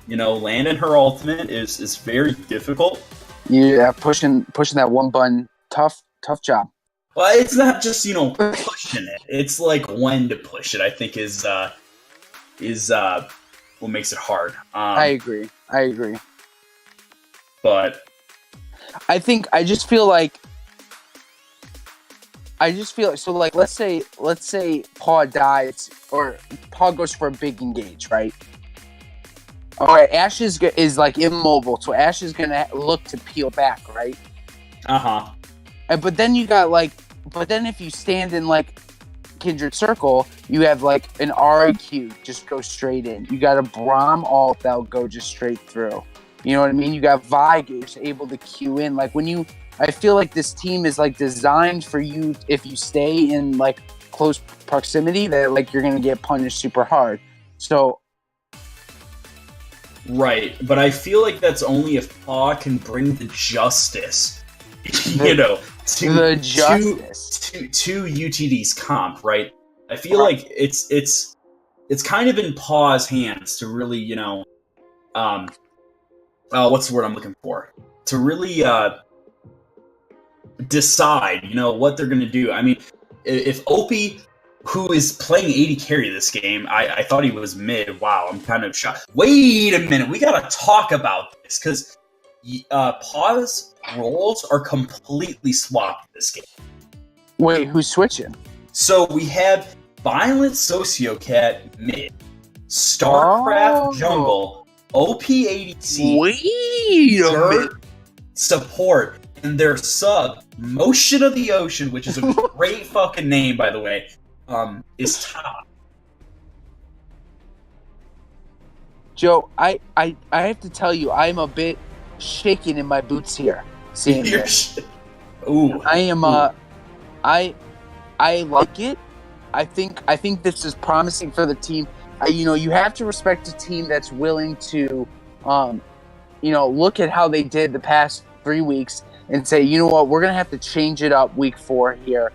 landing her ultimate is very difficult.
Yeah, pushing that one button, tough job.
Well, it's not just pushing it. It's like when to push it. I think is what makes it hard.
I agree.
But
I just feel like so like let's say Paw dies or Paw goes for a big engage, right? All right, Ash is like immobile, so Ash is gonna look to peel back, right?
Uh-huh.
But then you got like, but then if you stand in like Kindred Circle, you have like an RIQ just go straight in. You got a Braum alt that'll go just straight through. You know what I mean? You got Vigors able to queue in. Like I feel like this team is like designed for you if you stay in like close proximity that like you're gonna get punished super hard. So
right, but I feel like that's only if PAW can bring the justice, you know, to UTD's comp, right? I feel like it's kind of in PAW's hands to really, you know, what's the word I'm looking for? To really decide, you know, what they're gonna do. I mean, if Opie, who is playing AD carry this game, I thought he was mid. Wow, I'm kind of shocked. Wait a minute, we gotta talk about this, because PAW's roles are completely swapped this game.
wait, who's switching?
So we have Violent Sociocat mid, StarCraft jungle, OP ADC,
Wait a minute.
support, and their sub, Motion of the Ocean, which is a great fucking name, by the way, is top.
Joe, I have to tell you, I'm a bit shaken in my boots here. Seeing this.
Ooh.
I am I like it. I think this is promising for the team. You know, you have to respect a team that's willing to you know, look at how they did the past 3 weeks and say, you know what, we're gonna have to change it up week 4 here.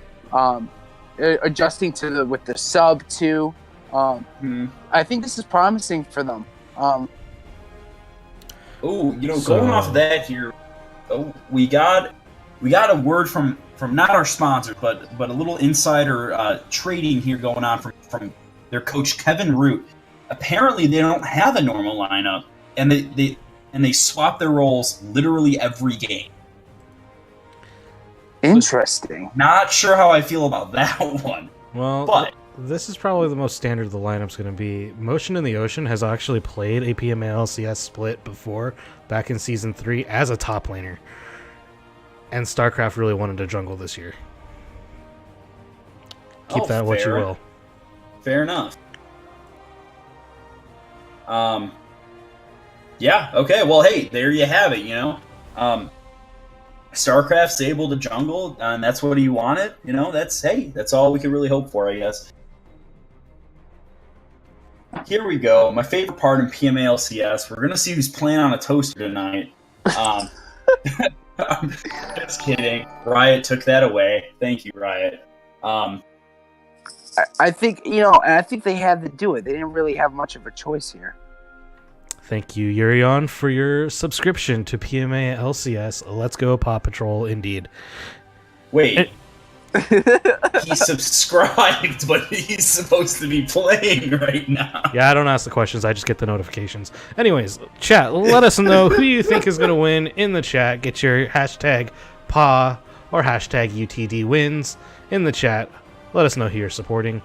Adjusting to with the sub too. I think this is promising for them.
Ooh, you know, going off that here, we got a word from not our sponsor, but a little insider trading here going on from their coach Kevin Root. Apparently, they don't have a normal lineup, and they swap their roles literally every game.
Interesting.
Not sure how I feel about that one.
Well,
but
this is probably the most standard the lineup's going to be. Motion in the Ocean has actually played a PMA LCS split before, back in Season 3, as a top laner. And StarCraft really wanted to jungle this year. Keep that what you will.
Fair enough. Yeah, okay, well, hey, there you have it, you know. StarCraft's able to jungle, and that's what he wanted, you know. That's all we could really hope for, I guess. Here we go. My favorite part in PMA LCS. We're gonna see who's playing on a toaster tonight. I'm just kidding. Riot took that away. Thank you, Riot.
I think, you know, and I think they had to do it. They didn't really have much of a choice here.
Thank you, Yurion, for your subscription to PMA LCS. Let's go, Paw Patrol, indeed.
Wait. He subscribed, but he's supposed to be playing right now.
Yeah, I don't ask the questions. I just get the notifications. Anyways, chat, let us know who you think is going to win in the chat. Get your hashtag PAW or hashtag UTD wins in the chat. Let us know who you're supporting.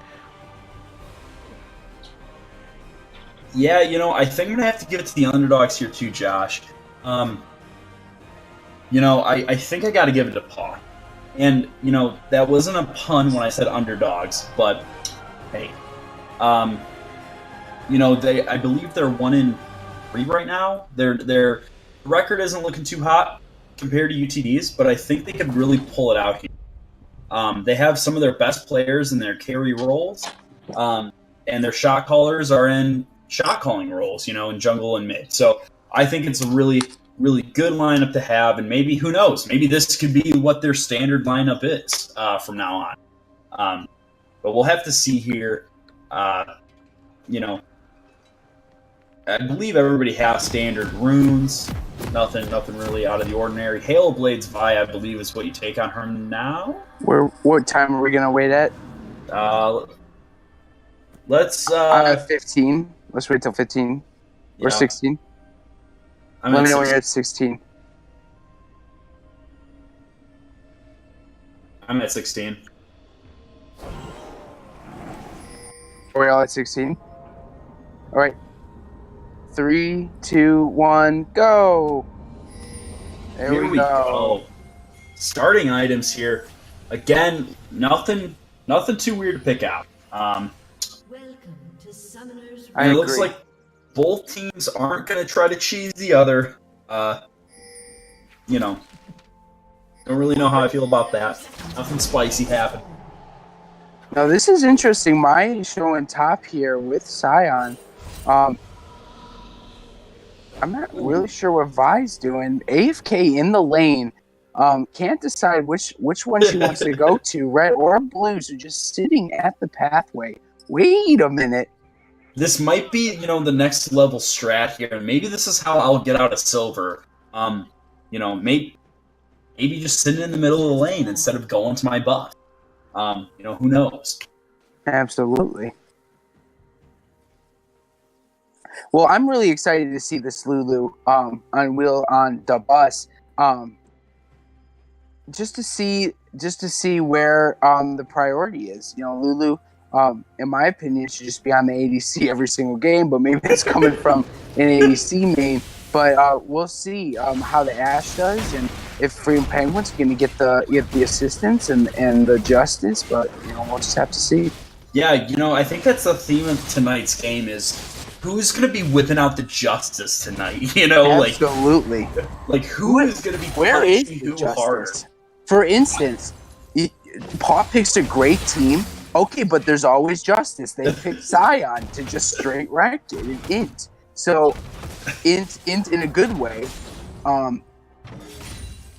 Yeah, you know, I think I'm going to have to give it to the underdogs here too, Josh. You know, I think I got to give it to PAW. And, you know, that wasn't a pun when I said underdogs, but, hey. You know, I believe they're 1-3 right now. Their record isn't looking too hot compared to UTD's, but I think they could really pull it out here. They have some of their best players in their carry roles, and their shot callers are in shot calling roles, you know, in jungle and mid. So I think it's a really, really good lineup to have, and maybe, who knows, maybe this could be what their standard lineup is from now on. But we'll have to see here. You know, I believe everybody has standard runes. Nothing really out of the ordinary. Hail Blade's Vi, I believe, is what you take on her now.
What time are we gonna wait at?
Let's
15. Let's wait till 15 or
yeah.
16.
I'm
Let
at
me know when
16.
you're at 16.
I'm at 16.
Are we all at 16? All right. 3, 2, 1, go! There
Here
we go.
starting items here. Again, nothing too weird to pick out.
I
And it looks
agree.
like both teams aren't going to try to cheese the other. Don't really know how I feel about that. Nothing spicy happened.
Now this is interesting. Maya showing top here with Scion. I'm not really sure what Vi's doing. AFK in the lane. Can't decide which one she wants to go to, red or blue. So just sitting at the pathway. Wait a minute.
This might be, the next level strat here, and maybe this is how I'll get out of silver. Maybe just sitting in the middle of the lane instead of going to my buff. Who knows?
Absolutely. Well, I'm really excited to see this Lulu on the bus. Just to see where the priority is. Lulu, in my opinion, should just be on the ADC every single game, but maybe it's coming from an ADC main. But we'll see how the Ashe does, and if Freedom Penguin's going to get the assistance and the justice. But we'll just have to see.
Yeah, I think that's the theme of tonight's game is who's going to be whipping out the justice tonight.
Absolutely.
Like who is going to be
Where is
punching
the
who
justice?
harder?
For instance, Paw picks a great team. Okay, but there's always justice. They pick Scion to just straight wreck it and int. So, int in a good way.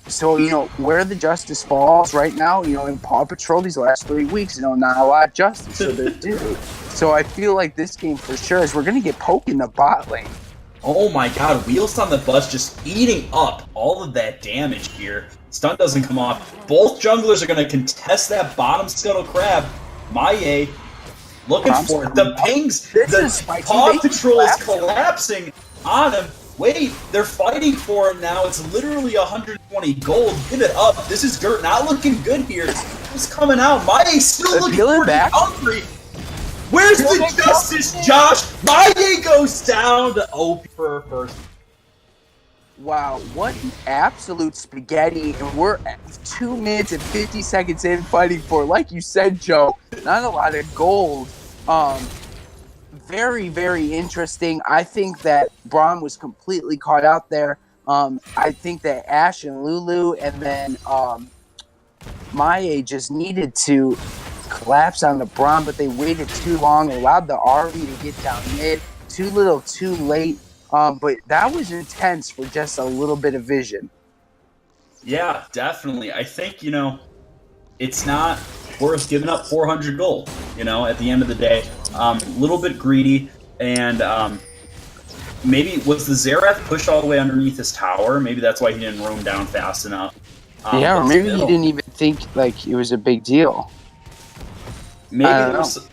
So where the justice falls right now, in Paw Patrol these last 3 weeks, not a lot of justice. So they're due. So I feel like this game for sure is we're gonna get poked in the bot lane.
Oh my god, Wheels on the bus just eating up all of that damage here. Stun doesn't come off. Both junglers are going to contest that bottom scuttle crab. Maye looking for it. The pings, the Paw Patrol is collapsing on him. Wait, they're fighting for him now. It's literally 120 gold. Give it up. This is Gert not looking good here. It's coming out. Maye's still looking pretty hungry. Where's the justice, Josh? Maye goes down to OP for her first.
Wow, what an absolute spaghetti, and we're at 2 minutes and 50 seconds in fighting for, like you said, Joe, not a lot of gold. Very, very interesting. I think that Braum was completely caught out there. I think that Ashe and Lulu and then Maye just needed to collapse on the Braum, but they waited too long, allowed the RV to get down mid. Too little, too late. But that was intense for just a little bit of vision.
Yeah, definitely. I think, it's not worth giving up 400 gold, at the end of the day. A little bit greedy, and maybe was the Xerath pushed all the way underneath his tower? Maybe that's why he didn't roam down fast enough.
Yeah, or maybe he didn't even think like it was a big deal.
Maybe there was,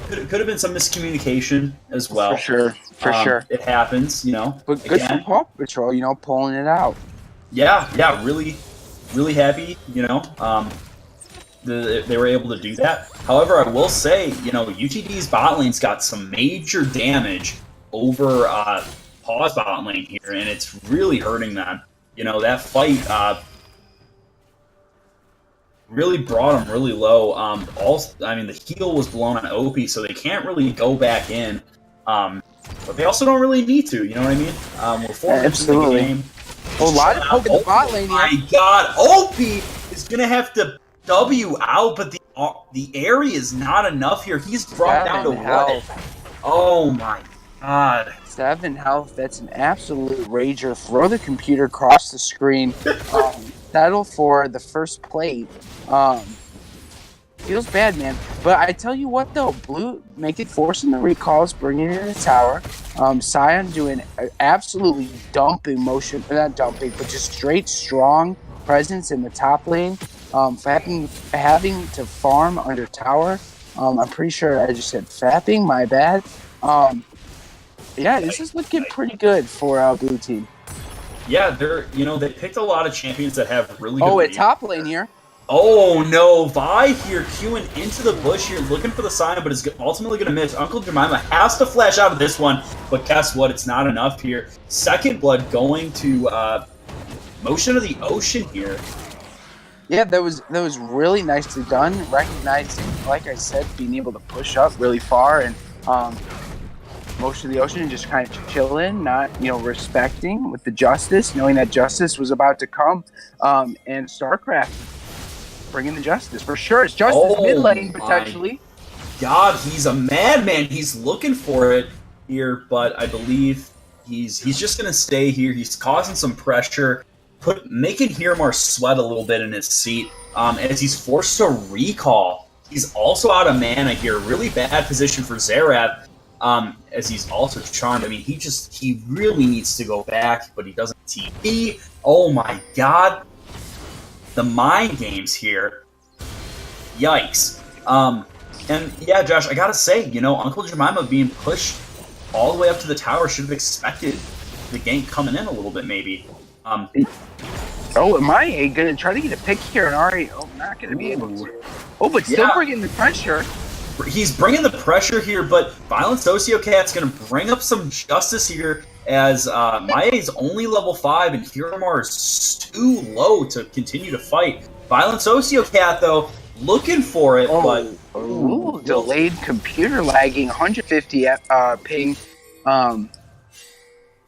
could have been some miscommunication as well.
For sure.
It happens,
But good for Paw Patrol, pulling it out.
Yeah, really, really happy, they were able to do that. However, I will say, UTD's bot lane's got some major damage over Paw's bot lane here, and it's really hurting them. That fight really brought them really low. The heal was blown on OP, so they can't really go back in. But they also don't really need to, you know what I mean? We're 4 minutes in the game.
A lot of poke in the bot lane here.
My god, OP is going to have to W out, but the area is not enough here. He's brought down to what? Oh my god.
7 health, that's an absolute rager. Throw the computer across the screen. Settle for the first plate. Feels bad, man. But I tell you what, though, Blue forcing the recalls, bringing in the tower. Scion doing absolutely dumping motion, not dumping, but just straight strong presence in the top lane. Having to farm under tower. I'm pretty sure I just said fapping. My bad. Yeah, this is looking pretty good for Blue team.
Yeah, they picked a lot of champions that have really good.
Oh, at top lane here.
Oh no, Vi here queuing into the bush here, looking for the sign, but is ultimately going to miss. Uncle Jemima has to flash out of this one, but guess what? It's not enough here. Second blood going to Motion of the Ocean here.
Yeah, that was really nicely done. Recognizing, like I said, being able to push up really far and most of the ocean just kind of chilling, not respecting with the justice, knowing that justice was about to come, and StarCraft bringing the justice for sure. It's justice mid lane potentially.
God, he's a madman. He's looking for it here, but I believe he's just gonna stay here. He's causing some pressure, making Hiramar sweat a little bit in his seat, as he's forced to recall. He's also out of mana here. Really bad position for Zerath, as he's also charmed. I mean, he really needs to go back, but he doesn't TP. Oh my God, the mind games here. Yikes. And yeah, Josh, I gotta say, Uncle Jemima being pushed all the way up to the tower should have expected the gank coming in a little bit, maybe.
Am I gonna try to get a pick here? And Ari, not gonna be able to. But still bringing the pressure.
He's bringing the pressure here, but Violent Sociocat's gonna bring up some justice here as Maia's only level 5 and Hiramar is too low to continue to fight. Violent Sociocat, though, looking for it, but
delayed computer lagging, 150 ping.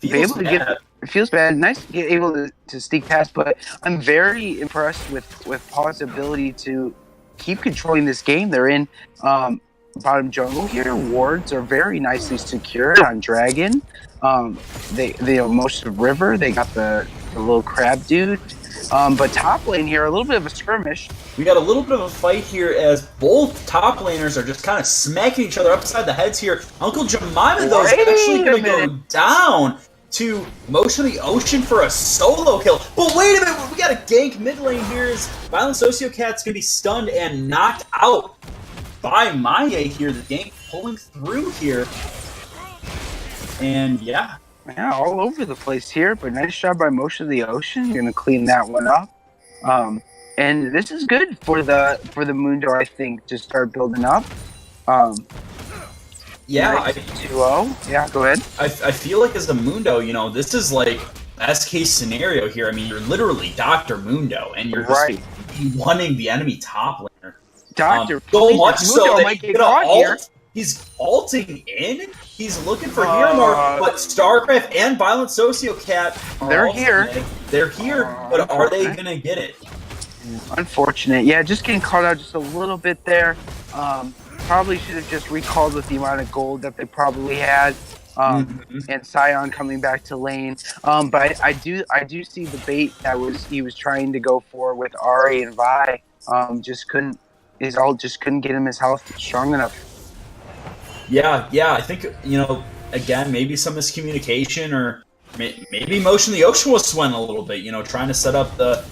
It feels bad. Nice to get able to sneak past, but I'm very impressed with PAW's ability to keep controlling this game. They're in bottom jungle here. Wards are very nicely secured on Dragon. They most of River. They got the little crab dude. But top lane here, a little bit of a skirmish.
We got a little bit of a fight here as both top laners are just kind of smacking each other upside the heads here. Uncle Jemima, though, is actually going to go down to Motion of the Ocean for a solo kill. But wait a minute, we got a gank mid lane here as Violent Sociocat's going to be stunned and knocked out by Maia here. The gank pulling through here. And yeah,
all over the place here, but nice job by Motion of the Ocean. You're gonna clean that one up, and this is good for the Mundo, I think, to start building up.
Yeah,
2-0. Yeah, go ahead.
I feel like as the Mundo, this is like best case scenario here. I mean, you're literally Dr. Mundo, and you're just wanting the enemy top laner.
Doctor,
so much so that
might get caught here.
He's ulting in. He's looking for Hiramar, but StarCraft and Violent Sociocat
they're here.
They're here, but are they gonna get it?
Unfortunate. Yeah, just getting caught out just a little bit there. Probably should have just recalled with the amount of gold that they probably had. And Scion coming back to lane. But I do see the bait that he was trying to go for with Ari and Vi. Just couldn't get him his health strong enough.
Yeah, I think, again, maybe some miscommunication or maybe Motion of the Ocean was sweating a little bit, trying to set up the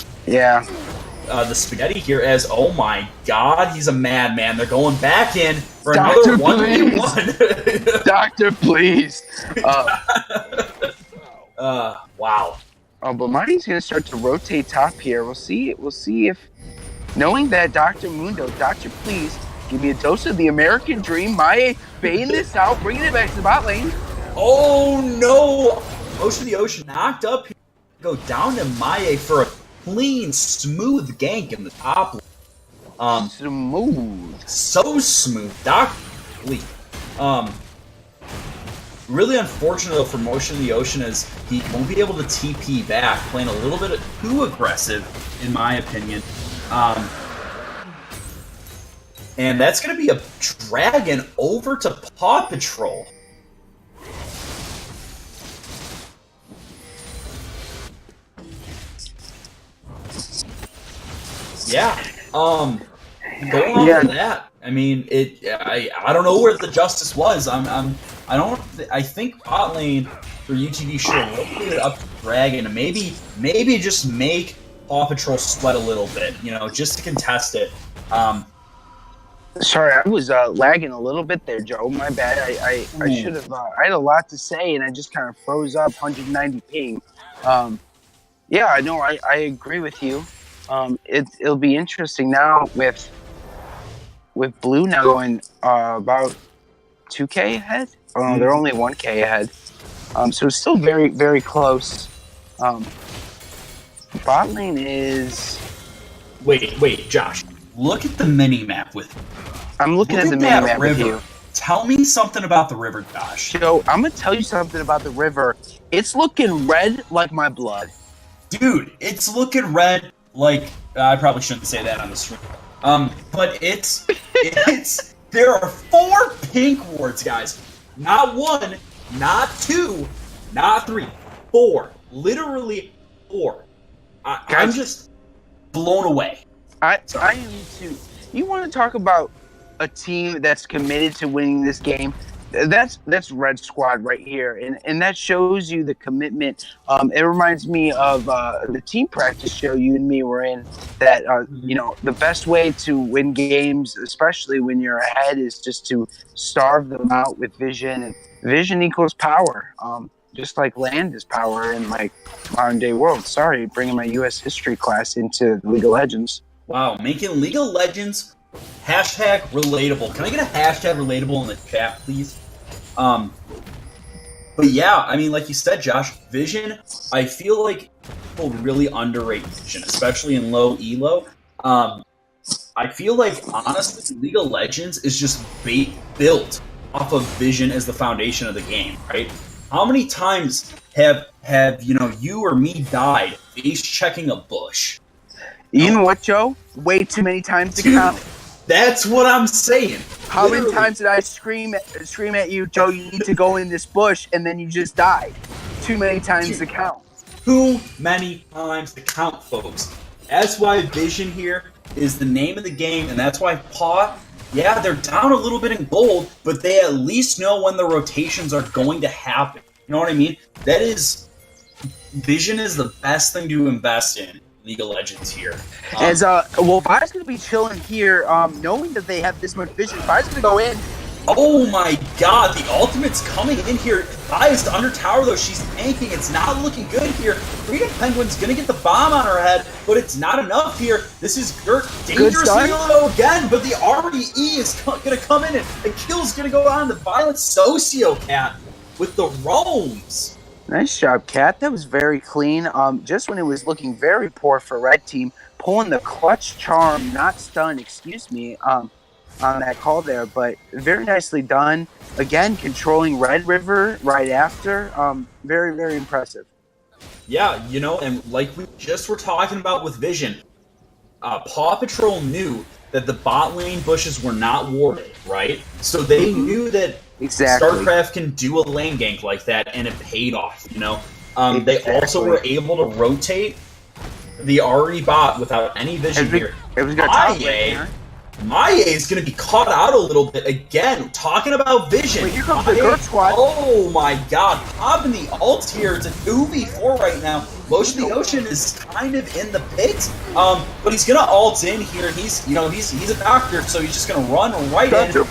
spaghetti here as, oh my God, he's a madman. They're going back in for
Doctor,
another 1v1.
Doctor, please.
Wow.
But Marty's going to start to rotate top here. We'll see if, knowing that Dr. Mundo, Doctor, please, give me a dose of the American dream. Maya baiting this out, bringing it back to the bot lane.
Oh no! Motion of the Ocean knocked up here. Go down to Maya for a clean, smooth gank in the top lane.
Smooth.
So smooth. Really unfortunate though for Motion of the Ocean as he won't be able to TP back, playing a little bit too aggressive, in my opinion. And that's going to be a dragon over to Paw Patrol. Yeah. Going on with that. I mean, I don't know where the justice was. I think bot lane for UTD should have rotated up to dragon and maybe just make Paw Patrol sweat a little bit, just to contest it.
Sorry, I was lagging a little bit there, Joe. My bad. I should have. I had a lot to say, and I just kind of froze up. 190 ping. Yeah, I know. I agree with you. It'll be interesting now with Blue now going about 2K ahead. Oh no, they're only 1K ahead. So it's still very, very close. Bot lane is
Wait, Josh. Look at the mini map with me.
I'm looking
Look
at the
at
mini
that
map with
river.
you.
Tell me something about the river, Josh.
Joe, I'm gonna tell you something about the river. It's looking red like my blood.
Dude, it's looking red like I probably shouldn't say that on the stream. But it's there are 4 pink wards, guys. Not 1, not 2, not 3, 4. Literally 4. I'm just blown away.
I am too. You want to talk about a team that's committed to winning this game? That's Red Squad right here, and that shows you the commitment. It reminds me of the team practice show you and me were in. That the best way to win games, especially when you're ahead, is just to starve them out with vision. And vision equals power. Just like land is power in like modern day world. Sorry, bringing my U.S. history class into League of Legends.
Wow, making League of Legends hashtag relatable. Can I get a hashtag relatable in the chat, please? But yeah, I mean, like you said, Josh, Vision, I feel like people really underrate Vision, especially in low elo. I feel like, honestly, League of Legends is just built off of Vision as the foundation of the game, right? How many times have you or me died face checking a bush?
You know what, Joe? Way too many times to count.
That's what I'm saying.
How
Literally.
many times did I scream at you, Joe, you need to go in this bush, and then you just died? Too many times to count.
Too many times to count, folks. That's why Vision here is the name of the game, and that's why PAW, yeah, they're down a little bit in gold, but they at least know when the rotations are going to happen. You know what I mean? Vision is the best thing to invest in League of Legends here.
Vi's gonna be chilling here, knowing that they have this much vision. Vi's gonna go in.
Oh my god, the ultimate's coming in here. Vi is under tower though, she's tanking. It's not looking good here. Freedom Penguin's gonna get the bomb on her head, but it's not enough here. This is dangerously low again, but the REE is gonna come in and the kill's gonna go on the Violent Sociocat with the roams.
Nice job, Cat. That was very clean. Just when it was looking very poor for Red Team, pulling the clutch charm, not stun, excuse me, on that call there, but very nicely done. Again, controlling Red River right after. Very, very impressive.
Yeah, and like we just were talking about with Vision, Paw Patrol knew that the bot lane bushes were not warded, right? So they knew that StarCraft can do a lane gank like that, and it paid off, They also were able to rotate the RE bot without any vision here. Maye is going to be caught out a little bit again. Talking about vision.
Wait, here comes the Dirt Squad.
Oh my god. Popping the ult here. It's a 2v4 right now. Motion the Ocean is kind of in the pit. But he's going to ult in here. He's a doctor, so he's just going to run right in. Doctor,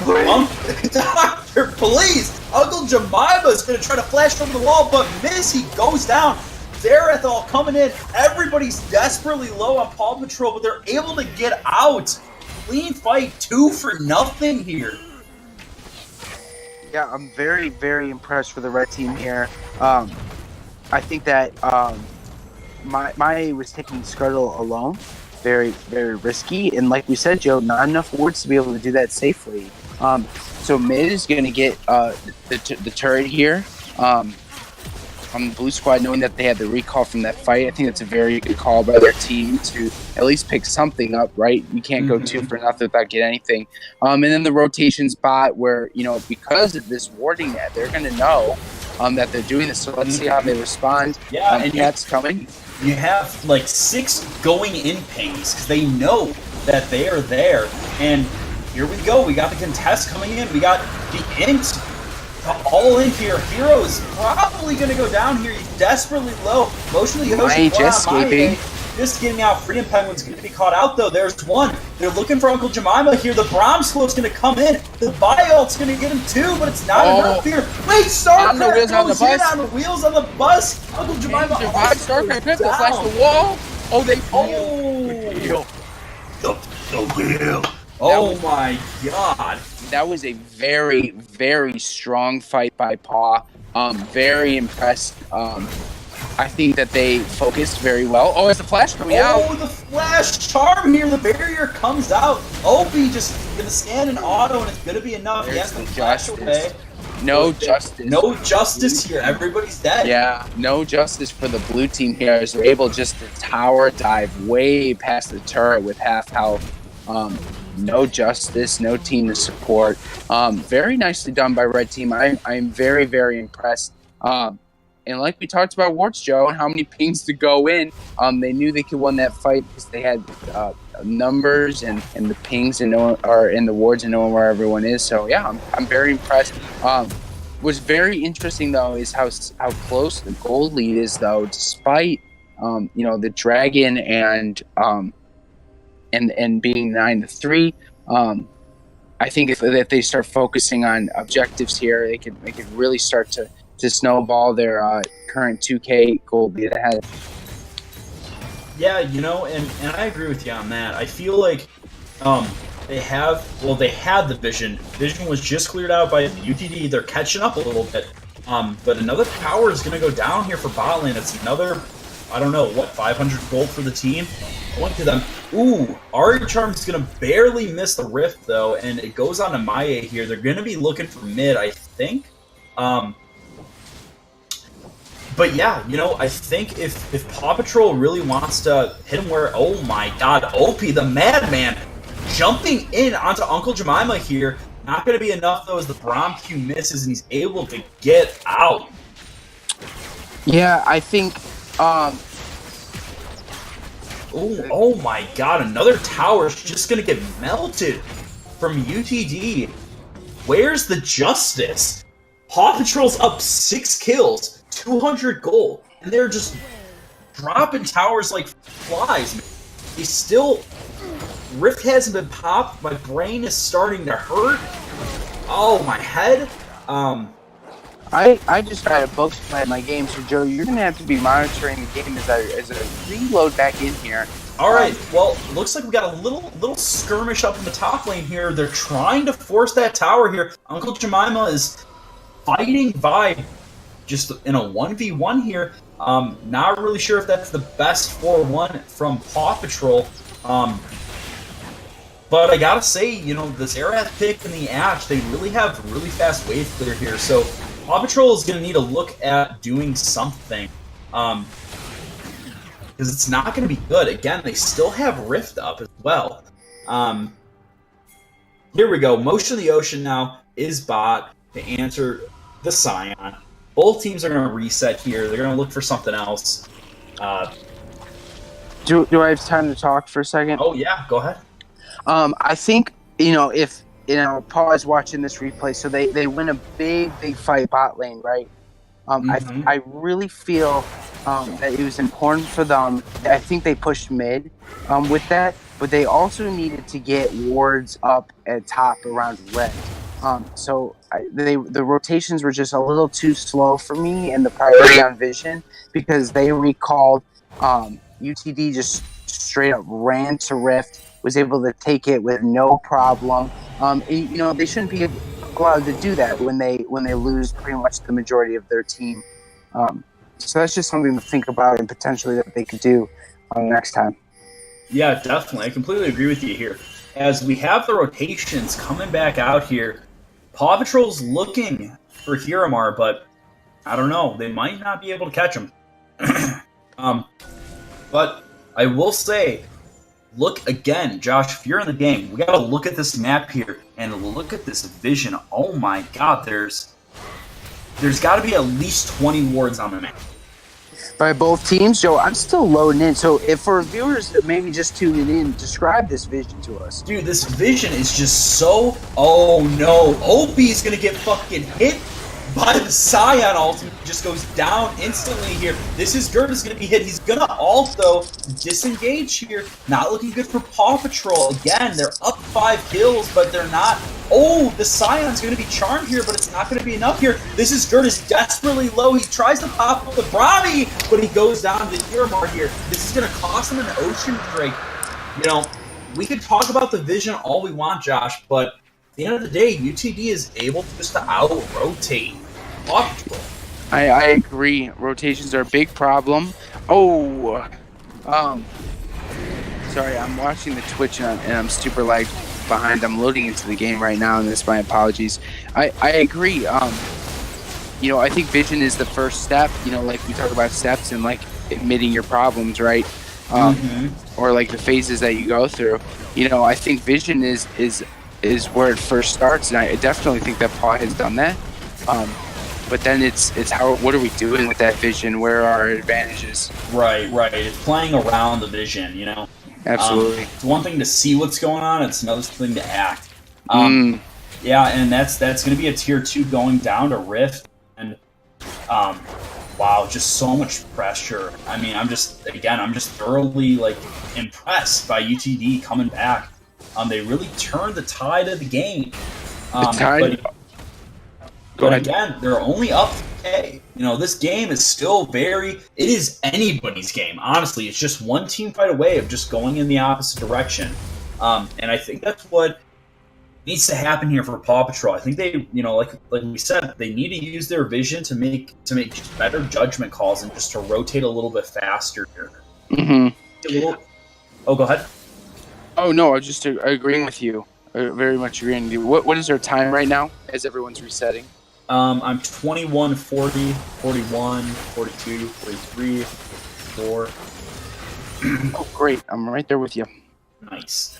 please. Uncle Jemima's going to try to flash over the wall, but miss. He goes down. Zerathal coming in. Everybody's desperately low on Paw Patrol, but they're able to get out. Clean fight, 2-0 here.
Yeah, I'm very, very impressed with the Red Team here. I think that Maye was taking Scuttle alone. Very, very risky. And like we said, Joe, not enough wards to be able to do that safely. So mid is going to get the turret here. On the blue squad, knowing that they had the recall from that fight, I think that's a very good call by their team to at least pick something up, right? You can't go 2 for nothing without getting anything. And then the rotation spot where, because of this warding net, they're going to know that they're doing this. So let's see how they respond.
Yeah,
and that's coming.
You have like 6 going in pings because they know that they are there. And here we go. We got the contest coming in. We got the int. All in here. Hero is probably going to go down here. He's desperately low. Motion of the Ocean.
Just escaping.
Just getting out. Freedom Penguin's going to be caught out, though. There's one. They're looking for Uncle Jemima here. The Brahms flow's going to come in. The Biolt's going to get him, too, but it's not enough here. Wait, StarCraft goes in on the wheels on the bus. Uncle Jemima
StarCraft Crypto flash the wall. Oh, they...
The wheel. Oh, my God.
That was a very, very strong fight by Paw. Very impressed I think that they focused very well. Oh, it's the flash coming out.
Oh, the flash charm here. The barrier comes out. Opie just gonna scan an auto, and it's gonna be enough.
There's
Yes,
the
the flash
justice.
away.
No justice.
No justice here. Everybody's dead.
Yeah, no justice for the blue team here as they're able just to tower dive way past the turret with half health. No justice, no team to support. Very nicely done by red team. I'm very, very impressed. And like we talked about Warts, Joe, and how many pings to go in, they knew they could win that fight because they had numbers and the pings and in the wards and knowing where everyone is. So yeah, I'm very impressed. What's very interesting though is how close the gold lead is though, despite the dragon and being 9-3. I think if they start focusing on objectives here, they could really start to snowball their current 2K gold lead ahead.
Yeah, and I agree with you on that. I feel like they had the vision. Vision was just cleared out by the UTD. They're catching up a little bit. But another tower is going to go down here for bot lane. It's another, 500 gold for the team. Going to them. Ooh, Ari Charm's going to barely miss the rift, though, and it goes on to Maye here. They're going to be looking for mid, I think. But yeah, I think if Paw Patrol really wants to hit him where, oh my god, Opie, the madman, jumping in onto Uncle Jemima here. Not going to be enough, though, as the Braum Q misses and he's able to get out.
Yeah, I think...
Oh my god, another tower's just going to get melted from UTD. Where's the justice? Paw Patrol's up 6 kills. 200 gold, and they're just dropping towers like flies. They still... Rift hasn't been popped. My brain is starting to hurt. Oh, my head.
I just got a book at my game, so Joe, you're gonna have to be monitoring the game as I reload back in here.
All right. Well, looks like we got a little skirmish up in the top lane here. They're trying to force that tower here. Uncle Jemima is fighting Vibe just in a 1v1 here. Not really sure if that's the best 4-1 from Paw Patrol. But I gotta say, the Zerath pick and the Ash, they really have really fast wave clear here. So Paw Patrol is gonna need to look at doing something. Because it's not gonna be good. Again, they still have Rift up as well. Here we go. Motion of the Ocean now is bot to answer the Scion. Both teams are going to reset here. They're going to look for something else.
Do I have time to talk for a second?
Oh, yeah. Go ahead.
I think, if, Paul is watching this replay, so they win a big fight bot lane, right? I really feel that it was important for them. I think they pushed mid with that, but they also needed to get wards up at top around red. So the rotations were just a little too slow for me and the priority on vision because they recalled UTD just straight up ran to Rift, was able to take it with no problem. They shouldn't be allowed to do that when they lose pretty much the majority of their team. So that's just something to think about and potentially that they could do next time.
Yeah, definitely. I completely agree with you here. As we have the rotations coming back out here, Paw Patrol's looking for Hiramar, but I don't know. They might not be able to catch him. But I will say, look again, Josh, if you're in the game, we got to look at this map here and look at this vision. Oh my god, there's got to be at least 20 wards on the map.
By both teams, Joe, I'm still loading in. So if for viewers that maybe just tuning in, describe this vision to us.
Dude, this vision is just so... Oh no, Opie's gonna get fucking hit by the Scion ultimate. Just goes down instantly here. This is Gerda's gonna be hit. He's gonna also disengage here. Not looking good for Paw Patrol. Again, they're up 5 kills, but they're not... Oh, the Scion's going to be charmed here, but it's not going to be enough here. This is Gerda's desperately low. He tries to pop up the Brahmi, but he goes down to Hiramar here. This is going to cost him an Ocean Drake. We could talk about the vision all we want, Josh, but at the end of the day, UTD is able just to out-rotate Paw Patrol.
I agree. Rotations are a big problem. Oh, sorry, I'm watching the Twitch and I'm super lagged behind. I'm loading into the game right now, and that's my apologies. I agree. I think vision is the first step. Like we talk about steps and like admitting your problems, right? Or like the phases that you go through. I think vision is where it first starts, and I definitely think that Paw has done that. But then it's what are we doing with that vision? Where are our advantages?
Right. It's playing around the vision,
Absolutely.
It's one thing to see what's going on, it's another thing to act. Yeah, and that's going to be a tier 2 going down to Rift, and wow, just so much pressure. I mean, I'm just thoroughly like impressed by UTD coming back. They really turned the tide of the game. But again, they're only up 3K. This game is still it is anybody's game. Honestly, it's just one team fight away of just going in the opposite direction. And I think that's what needs to happen here for Paw Patrol. I think they, like we said, they need to use their vision to make better judgment calls and just to rotate a little bit faster here. Oh, go ahead.
Oh no, I was just agreeing with you. Very much agreeing with you. What is our time right now as everyone's resetting?
I'm 21, 40, 41, 42, 43, 4.
Oh, great. I'm right there with you.
Nice.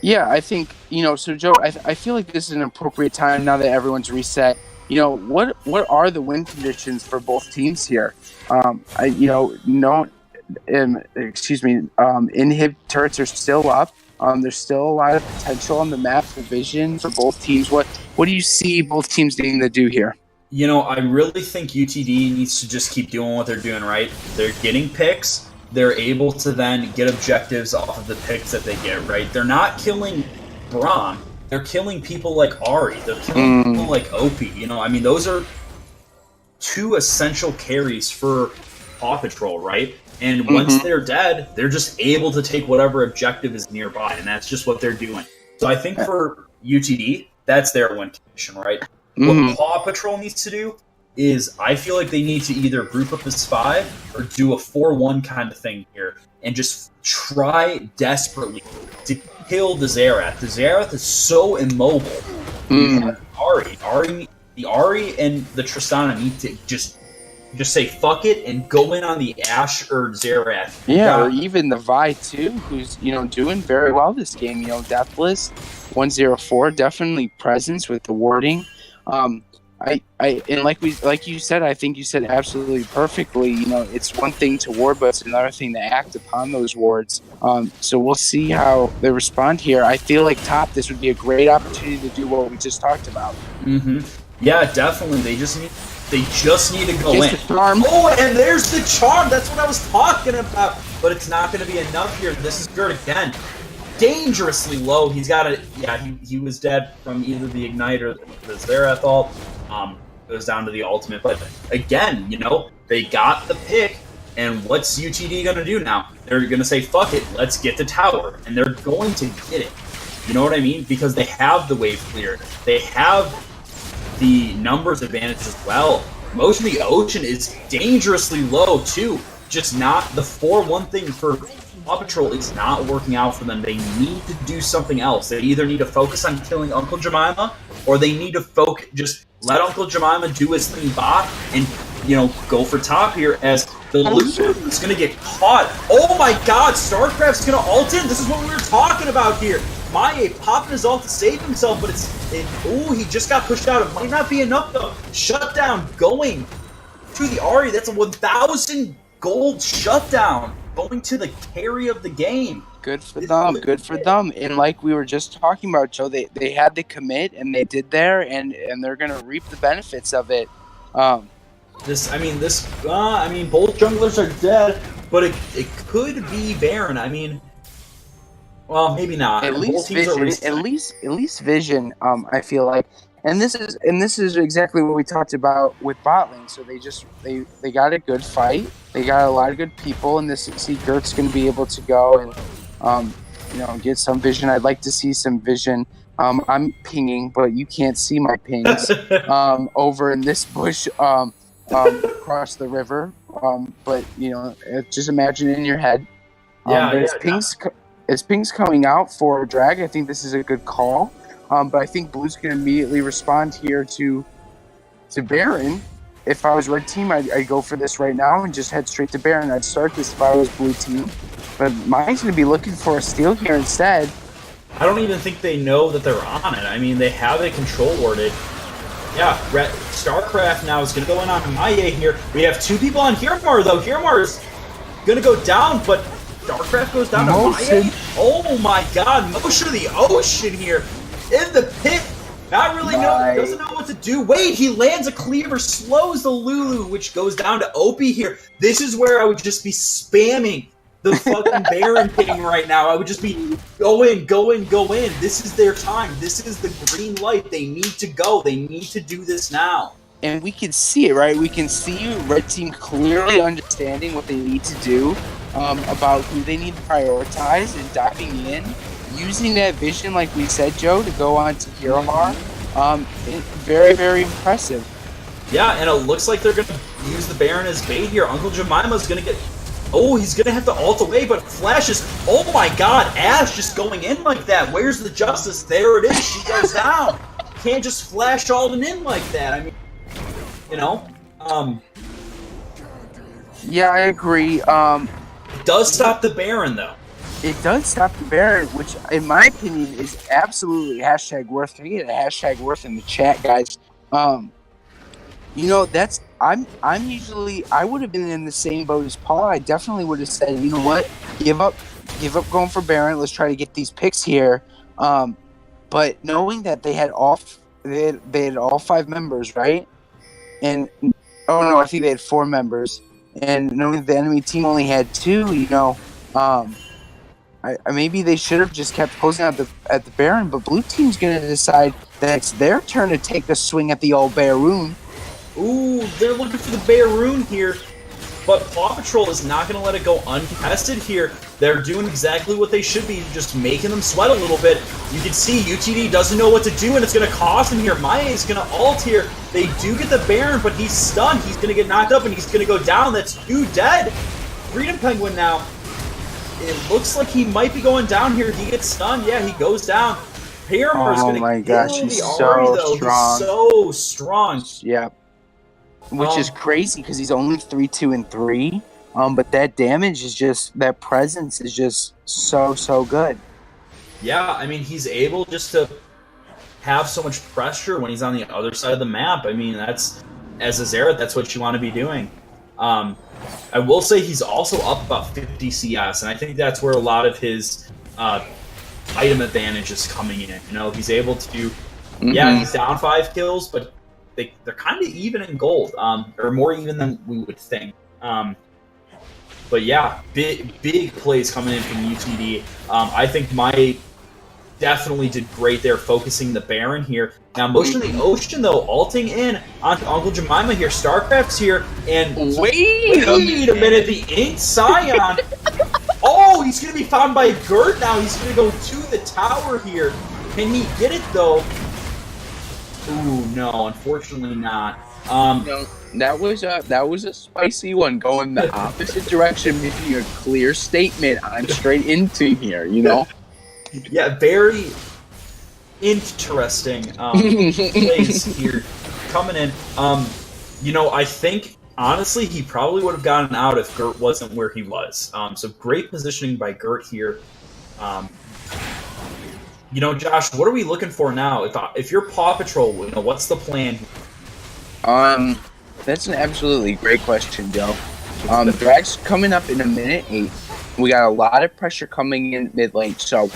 Yeah, I think, so Joe, I feel like this is an appropriate time now that everyone's reset. What are the win conditions for both teams here? Inhib turrets are still up. There's still a lot of potential on the map for vision for both teams. What do you see both teams needing to do here?
I really think UTD needs to just keep doing what they're doing, right? They're getting picks. They're able to then get objectives off of the picks that they get, right? They're not killing Braum. They're killing people like Ari. They're killing people like Opie. Those are 2 essential carries for Paw Patrol, right? And once they're dead, they're just able to take whatever objective is nearby, and that's just what they're doing. So I think for UTD, that's their win condition, right? What Paw Patrol needs to do is I feel like they need to either group up as 5 or do a 4-1 kind of thing here and just try desperately to kill the Zerath. The Zerath is so immobile. The Ari and the Tristana need to just say fuck it and go in on the Ashe or Zerath.
Yeah, or even the Vi too, who's doing very well this game. Deathless, 104, definitely presence with the warding. And like you said, I think you said absolutely perfectly. It's one thing to ward, but it's another thing to act upon those wards. So we'll see how they respond here. I feel like top, this would be a great opportunity to do what we just talked about.
Yeah, definitely. They just need to go in.
Oh,
and there's the charm. That's what I was talking about. But it's not going to be enough here. This is good again. Dangerously low. He's got a... Yeah, he was dead from either the Ignite or the Zerath ult. Goes down to the ultimate. But again, they got the pick. And what's UTD going to do now? They're going to say, fuck it, let's get the tower. And they're going to get it. You know what I mean? Because they have the wave clear. They have the numbers advantage as well. Motion of the Ocean is dangerously low too. Just not the 4-1 thing for Paw Patrol is not working out for them. They need to do something else. They either need to focus on killing Uncle Jemima, or they need to just let Uncle Jemima do his thing bot and go for top here as the loser is going to get caught. Oh my god, StarCraft's going to ult in. This is what we were talking about here. Maie popping his ult to save himself, but he just got pushed out. It might not be enough though. Shutdown going to the Ari. That's a 1,000 gold shutdown going to the carry of the game.
Good for them. Good for them. And like we were just talking about, Joe, they had to commit and they did there, and they're gonna reap the benefits of it.
Both junglers are dead, but it could be Baron. Well, maybe not.
At least Vision. I feel like, and this is exactly what we talked about with bot lane. So they got a good fight. They got a lot of good people, and this Gert's going to be able to go and get some Vision. I'd like to see some Vision I'm pinging, but you can't see my pings over in this bush across the river. But just imagine it in your head. But as ping's coming out for drag, I think this is a good call. But I think Blue's going to immediately respond here to Baron. If I was red team, I'd go for this right now and just head straight to Baron. I'd start this if I was blue team. But mine's going to be looking for a steal here instead.
I don't even think they know that they're on it. I mean, they have a control warded. Yeah, StarCraft now is going to go in on Maya here. We have 2 people on Hirmar, though. Hirmar is going to go down, but StarCraft goes down to Maya. Oh my god, Motion of the Ocean here in the pit. Not really doesn't know what to do. Wait, he lands a cleaver, slows the Lulu, which goes down to Opie here. This is where I would just be spamming the fucking Baron ping right now. I would just be go in. This is their time. This is the green light. They need to go. They need to do this now.
And we can see it, right? We can see red team clearly understanding what they need to do, about who they need to prioritize and diving in. Using that vision, like we said, Joe, to go on to Hiromar, very, very impressive.
Yeah, and it looks like they're going to use the Baron as bait here. Uncle Jemima's going to get... Oh, he's going to have to ult away, but Flash is... Oh my god, Ash just going in like that. Where's the justice? There it is. She goes down. Can't just Flash Alden in like that. I mean,
Yeah, I agree.
It does stop the Baron, though.
It does stop the Baron, which, in my opinion, is absolutely hashtag worth. Can you get a hashtag worth in the chat, guys? That's I'm usually I would have been in the same boat as Paul. I definitely would have said, you know what, give up going for Baron. Let's try to get these picks here. But knowing that they had all 5 members, right? And oh no, I think they had 4 members. And knowing the enemy team only had 2, maybe they should have just kept closing out at the Baron, but blue team's gonna decide that it's their turn to take a swing at the old Baron.
Ooh, they're looking for the Baron here, but Paw Patrol is not gonna let it go untested here. They're doing exactly what they should be, just making them sweat a little bit. You can see UTD doesn't know what to do, and it's gonna cost him here. Maya is gonna ult here. They do get the Baron, but he's stunned. He's gonna get knocked up, and he's gonna go down. That's 2 dead. Freedom Penguin now. It looks like he might be going down here. He gets stunned. Yeah, he goes down. Paramour's
oh my gosh, he's so strong.
He's so strong.
Yeah. Which is crazy because he's only 3-2 and 3. But that damage is just, that presence is just so good.
Yeah, I mean, he's able just to have so much pressure when he's on the other side of the map. I mean, that's, as a Xerath, that's what you want to be doing. I will say he's also up about 50 CS, and I think that's where a lot of his item advantage is coming in. He's able to, yeah, he's down 5 kills, but they're kind of even in gold, or more even than we would think. But yeah, big plays coming in from UTD. I think Mai definitely did great there, focusing the Baron here. Now, Motion of the Ocean, though, ulting in onto Uncle Jemima here. StarCraft's here, and
wait
a minute, the Ink Scion. Oh, he's going to be found by Gert now. He's going to go to the tower here. Can he get it, though? Ooh, no, unfortunately not.
No, that was a spicy one, going the opposite direction, making a clear statement. I'm straight into here,
Yeah, very interesting plays here coming in. I think, honestly, he probably would have gotten out if Gert wasn't where he was. So great positioning by Gert here. Josh, what are we looking for now? If you're Paw Patrol, what's the plan?
That's an absolutely great question, Joe. The drag's coming up in a minute 8. We got a lot of pressure coming in mid lane, so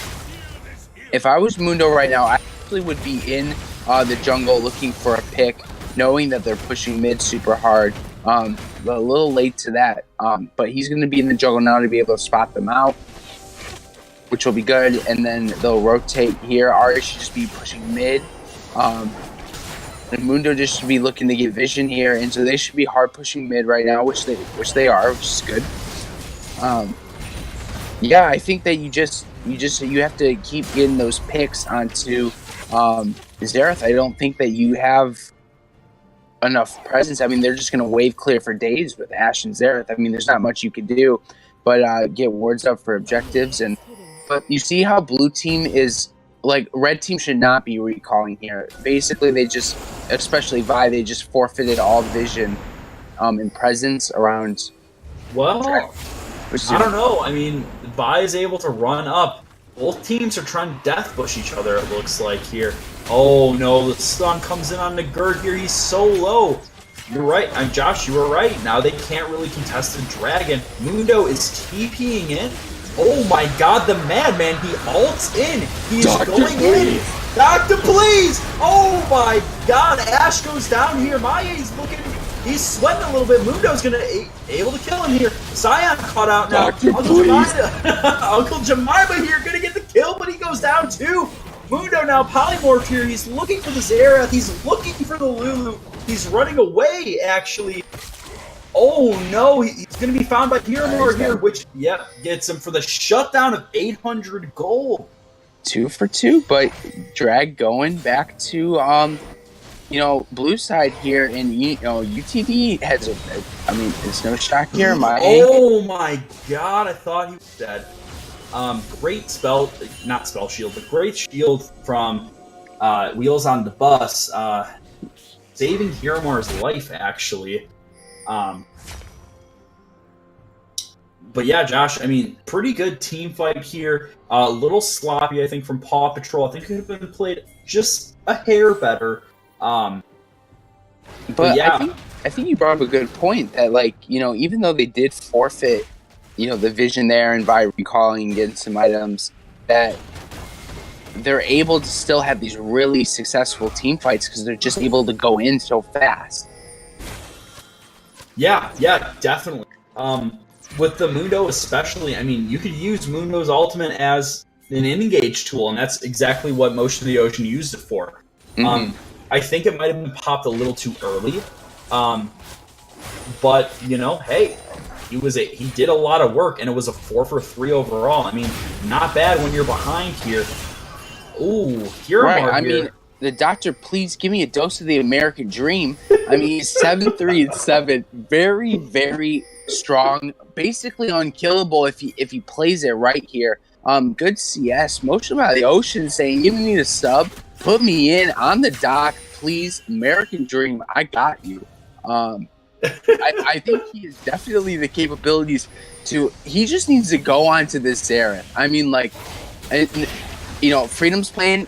if I was Mundo right now, I actually would be in the jungle looking for a pick, knowing that they're pushing mid super hard. A little late to that, but he's going to be in the jungle now to be able to spot them out, which will be good, and then they'll rotate here. Arya should just be pushing mid. And Mundo just should be looking to get vision here, and so they should be hard pushing mid right now, which they are, which is good. Yeah, I think that you just you have to keep getting those picks onto Xerath. I don't think that you have enough presence. I mean, they're just going to wave clear for days with Ashe and Xerath. I mean, there's not much you can do but get wards up for objectives. But you see how blue team is, like, red team should not be recalling here. Basically, they just, especially Vi, they just forfeited all vision and presence around.
Well, I don't know. I mean, Vi is able to run up. Both teams are trying to death bush each other, it looks like here. Oh no, the stun comes in on the Gert here. He's so low. You're right. Josh, you were right. Now they can't really contest the dragon. Mundo is TPing in. Oh my god, the madman. He ults in. He's going in. Doctor, please! Oh my god, Ashe goes down here. Maya's looking. He's sweating a little bit. Mundo's gonna able to kill him here. Scion caught out now. Uncle Jemima here gonna get the kill, but he goes down too. Mundo now polymorphed here. He's looking for the Xerath. He's looking for the Lulu. He's running away, actually. Oh no, he's going to be found by Hiramore here, which, gets him for the shutdown of 800 gold.
2 for 2, but drag going back to, blue side here, and, UTD has there's no shock here.
Oh my god, I thought he was dead. Great spell, not spell shield, but great shield from Wheels on the Bus, saving Hiramore's life, actually. But yeah, Josh, I mean, pretty good team fight here. A little sloppy, I think, from Paw Patrol. I think it could have been played just a hair better.
But yeah. I think you brought up a good point that, like, even though they did forfeit, the vision there and by recalling and getting some items, that they're able to still have these really successful team fights because they're just able to go in so fast.
Yeah, definitely. With the Mundo especially, I mean, you could use Mundo's ultimate as an engage tool, and that's exactly what Motion of the Ocean used it for. I think it might have been popped a little too early, but hey, he did a lot of work, and it was a 4 for 3 overall. I mean, not bad when you're behind here. Ooh, Hiramore
right,
here.
I mean, the doctor, please give me a dose of the American dream. I mean, he's 7-3-7, very, very strong, basically unkillable if he plays it right here. Good CS. Motion by the Ocean saying, "Give me a sub, put me in on the dock, please. American dream, I got you." I think he has definitely the capabilities to. He just needs to go on to this Xerath. I mean, like, Freedom's playing.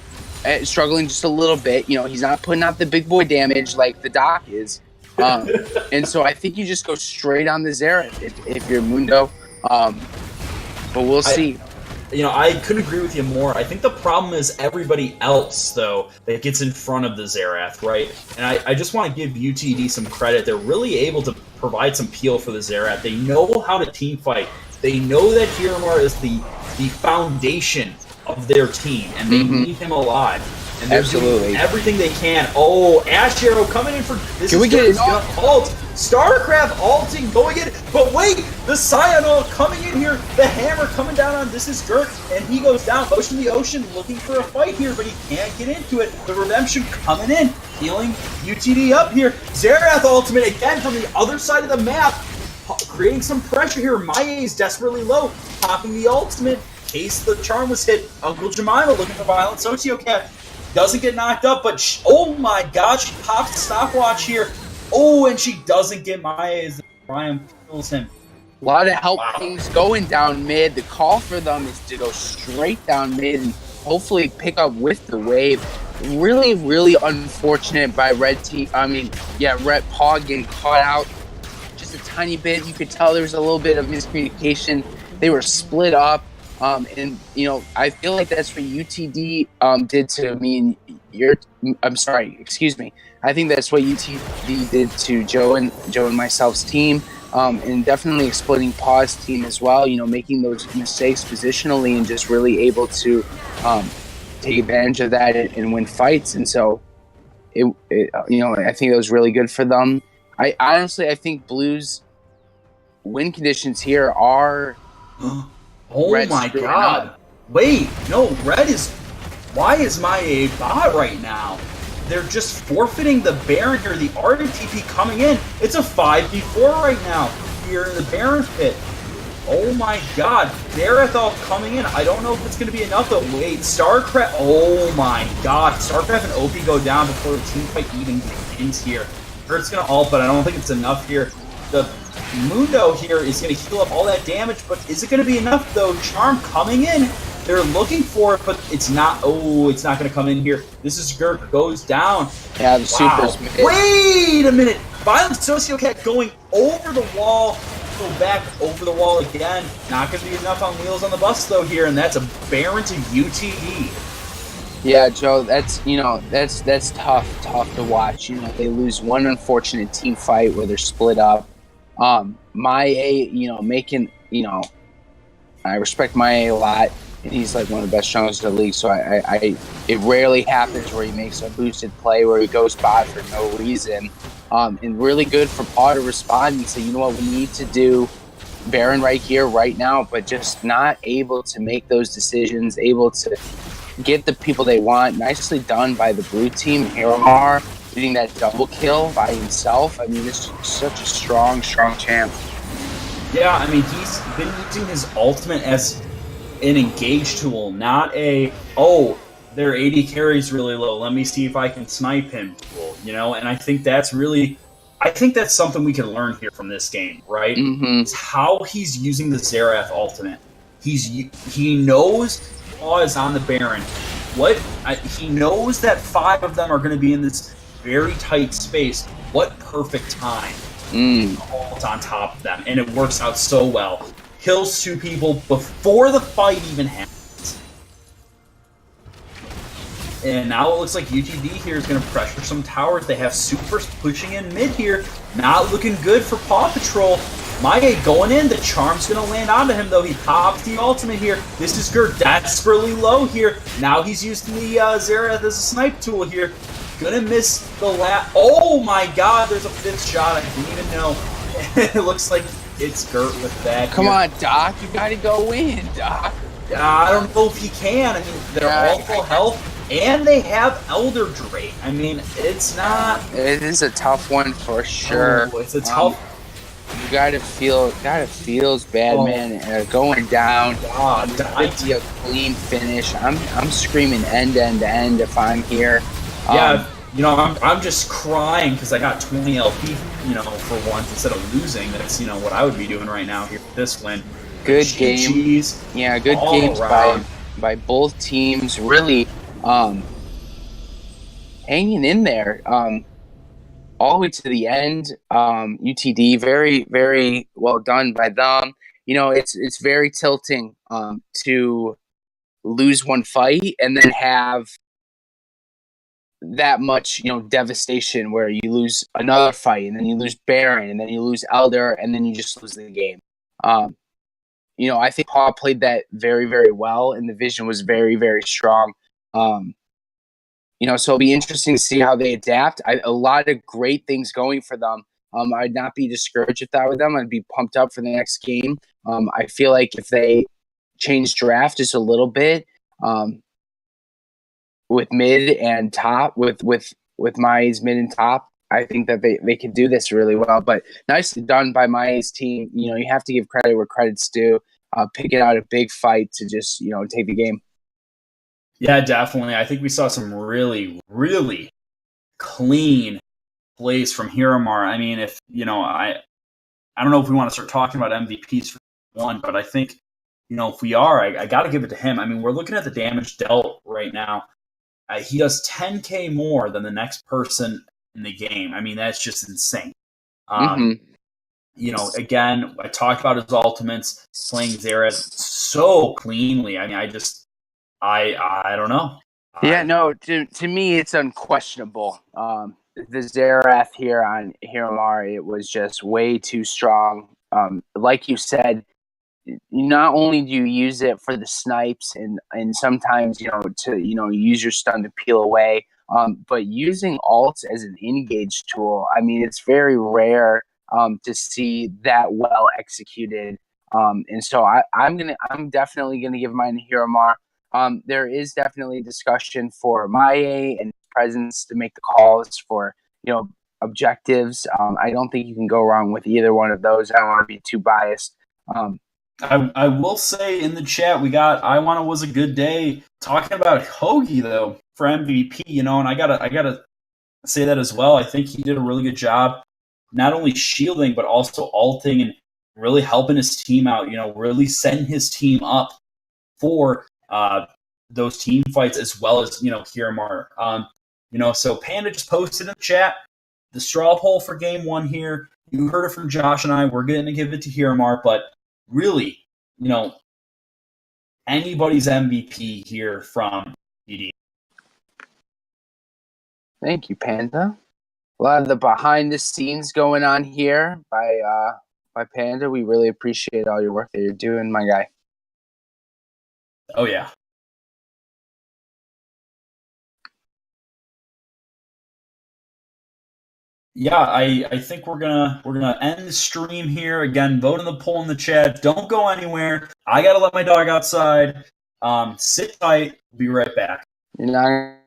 Struggling just a little bit. He's not putting out the big boy damage like the Doc is. And so I think you just go straight on the Xerath if you're Mundo. But we'll see.
I couldn't agree with you more. I think the problem is everybody else, though, that gets in front of the Xerath, right? And I just want to give UTD some credit. They're really able to provide some peel for the Xerath. They know how to team fight. They know that Hiramore is the foundation of their team, and they need him alive. And they're doing everything they can. Oh, Ashe Arrow coming in for this.
Can we get an
ult? Starcraft ulting, going in, but wait, the Scion ult coming in here. The hammer coming down on this is Gert, and he goes down. Motion of the Ocean looking for a fight here, but he can't get into it. The Redemption coming in, healing UTD up here. Xerath ultimate again from the other side of the map, creating some pressure here. Maya is desperately low, popping the ultimate. Case the charm was hit. Uncle Jemima looking for Violent Sociocat. Doesn't get knocked up, but oh my god, she pops the stopwatch here. Oh, and she doesn't get Maya as Brian kills him.
A lot of help things going down mid. The call for them is to go straight down mid and hopefully pick up with the wave. Really, really unfortunate by Red Paw getting caught out just a tiny bit. You could tell there was a little bit of miscommunication. They were split up. And I feel like that's what UTD did to me and I think that's what UTD did to Joe and myself's team, and definitely exploiting Paw's team as well. Making those mistakes positionally and just really able to take advantage of that and win fights. And so, I think it was really good for them. I think Blues win conditions here are.
Oh my god. Wait, no, red is... Why is my a bot right now? They're just forfeiting the Baron here. The RTP coming in. It's a 5v4 right now here in the Baron pit. Oh my god. Darethol coming in. I don't know if it's going to be enough though. Wait, StarCraft. Oh my god. StarCraft and OP go down before the team fight even begins here. It's going to ult, but I don't think it's enough here. The Mundo here is going to heal up all that damage, but is it going to be enough though? Charm coming in. They're looking for it, but it's not. Oh, it's not going to come in here. This is Gurk goes down.
Yeah, the Super's mid.
Wait a minute. Violent Sociocat going over the wall. Go back over the wall again. Not going to be enough on wheels on the bus though here, and that's a Baron to UTD.
Yeah, Joe, that's that's tough to watch. You know, they lose one unfortunate team fight where they're split up. My A, making, I respect my A lot, and he's like one of the best junglers in the league. So it rarely happens where he makes a boosted play where he goes bot for no reason. And really good for PAW to respond and say, you know what, we need to do Baron right here, right now, but just not able to make those decisions, able to get the people they want. Nicely done by the blue team. Hiramar getting that double kill by himself. I mean, this is such a strong champ.
Yeah, I mean, he's been using his ultimate as an engage tool, not a, oh, their AD carry's really low, let me see if I can snipe him tool, And I think that's something we can learn here from this game, right?
Mm-hmm.
It's how he's using the Xerath ultimate. He knows PAW is on the Baron. He knows that 5 of them are going to be in this very tight space. What perfect time to ult on top of them, and it works out so well. Kills 2 people before the fight even happens. And now it looks like UTD here is going to pressure some towers. They have Supers pushing in mid here. Not looking good for PAW Patrol. Maie going in. The Charm's going to land onto him, though. He pops the ultimate here. This is Gert desperately low here. Now he's using the Xerath as a snipe tool here. Gonna miss the last. Oh my god, there's a 5th shot. I didn't even know. It looks like it's Gert with that.
Come on, Doc. You gotta go in, Doc.
I don't know if he can. I mean, they're all full health, and they have Elder Drake. I mean, it's not.
It is a tough one for sure.
Oh, it's a tough.
You gotta feels bad, man. Going down.
God,
I see a clean finish. I'm screaming end to end if I'm here.
Yeah, I'm just crying because I got 20 LP, for once instead of losing. That's, what I would be doing right now here with this win.
Good game. Yeah, good games by both teams. Really hanging in there all the way to the end. UTD, very, very well done by them. It's very tilting to lose one fight and then have that much, devastation where you lose another fight and then you lose Baron and then you lose Elder and then you just lose the game. I think PAW played that very, very well and the vision was very, very strong. So it'll be interesting to see how they adapt. A lot of great things going for them. I'd not be discouraged if that were them. I'd be pumped up for the next game. I feel like if they change draft just a little bit, with mid and top, with Mai's mid and top, I think that they could do this really well. But nicely done by Mai's team. You have to give credit where credit's due. Picking out a big fight to just take the game.
Yeah, definitely. I think we saw some really, really clean plays from Hiramar. I mean, if I don't know if we want to start talking about MVPs for one, but I think if we are, I got to give it to him. I mean, we're looking at the damage dealt right now. He does 10K more than the next person in the game. I mean, that's just insane. Again, I talked about his ultimates, playing Xerath so cleanly. I mean, I don't know.
Yeah, no, to me, it's unquestionable. The Xerath here on Hiramar, it was just way too strong. Like you said, not only do you use it for the snipes and sometimes to use your stun to peel away, but using ults as an engage tool, I mean, it's very rare to see that well executed And so I'm definitely gonna give mine to Hiromar. There is definitely discussion for Maie and his presence to make the calls for objectives. I don't think you can go wrong with either one of those. I don't want to be too biased.
I will say in the chat we got I Wanna Was a Good Day talking about Hoagie though for MVP, and I gotta say that as well. I think he did a really good job, not only shielding but also ulting and really helping his team out. Really setting his team up for those team fights as well as Kiramar. So Panda just posted in the chat the straw poll for game 1 here. You heard it from Josh and I. We're going to give it to Hiramar, but really, anybody's MVP here from UTD.
Thank you, Panda. A lot of the behind the scenes going on here by Panda. We really appreciate all your work that you're doing, my guy.
Oh yeah. Yeah, I think we're gonna end the stream here. Again, vote in the poll in the chat. Don't go anywhere. I gotta let my dog outside. Sit tight. Be right back.
You're not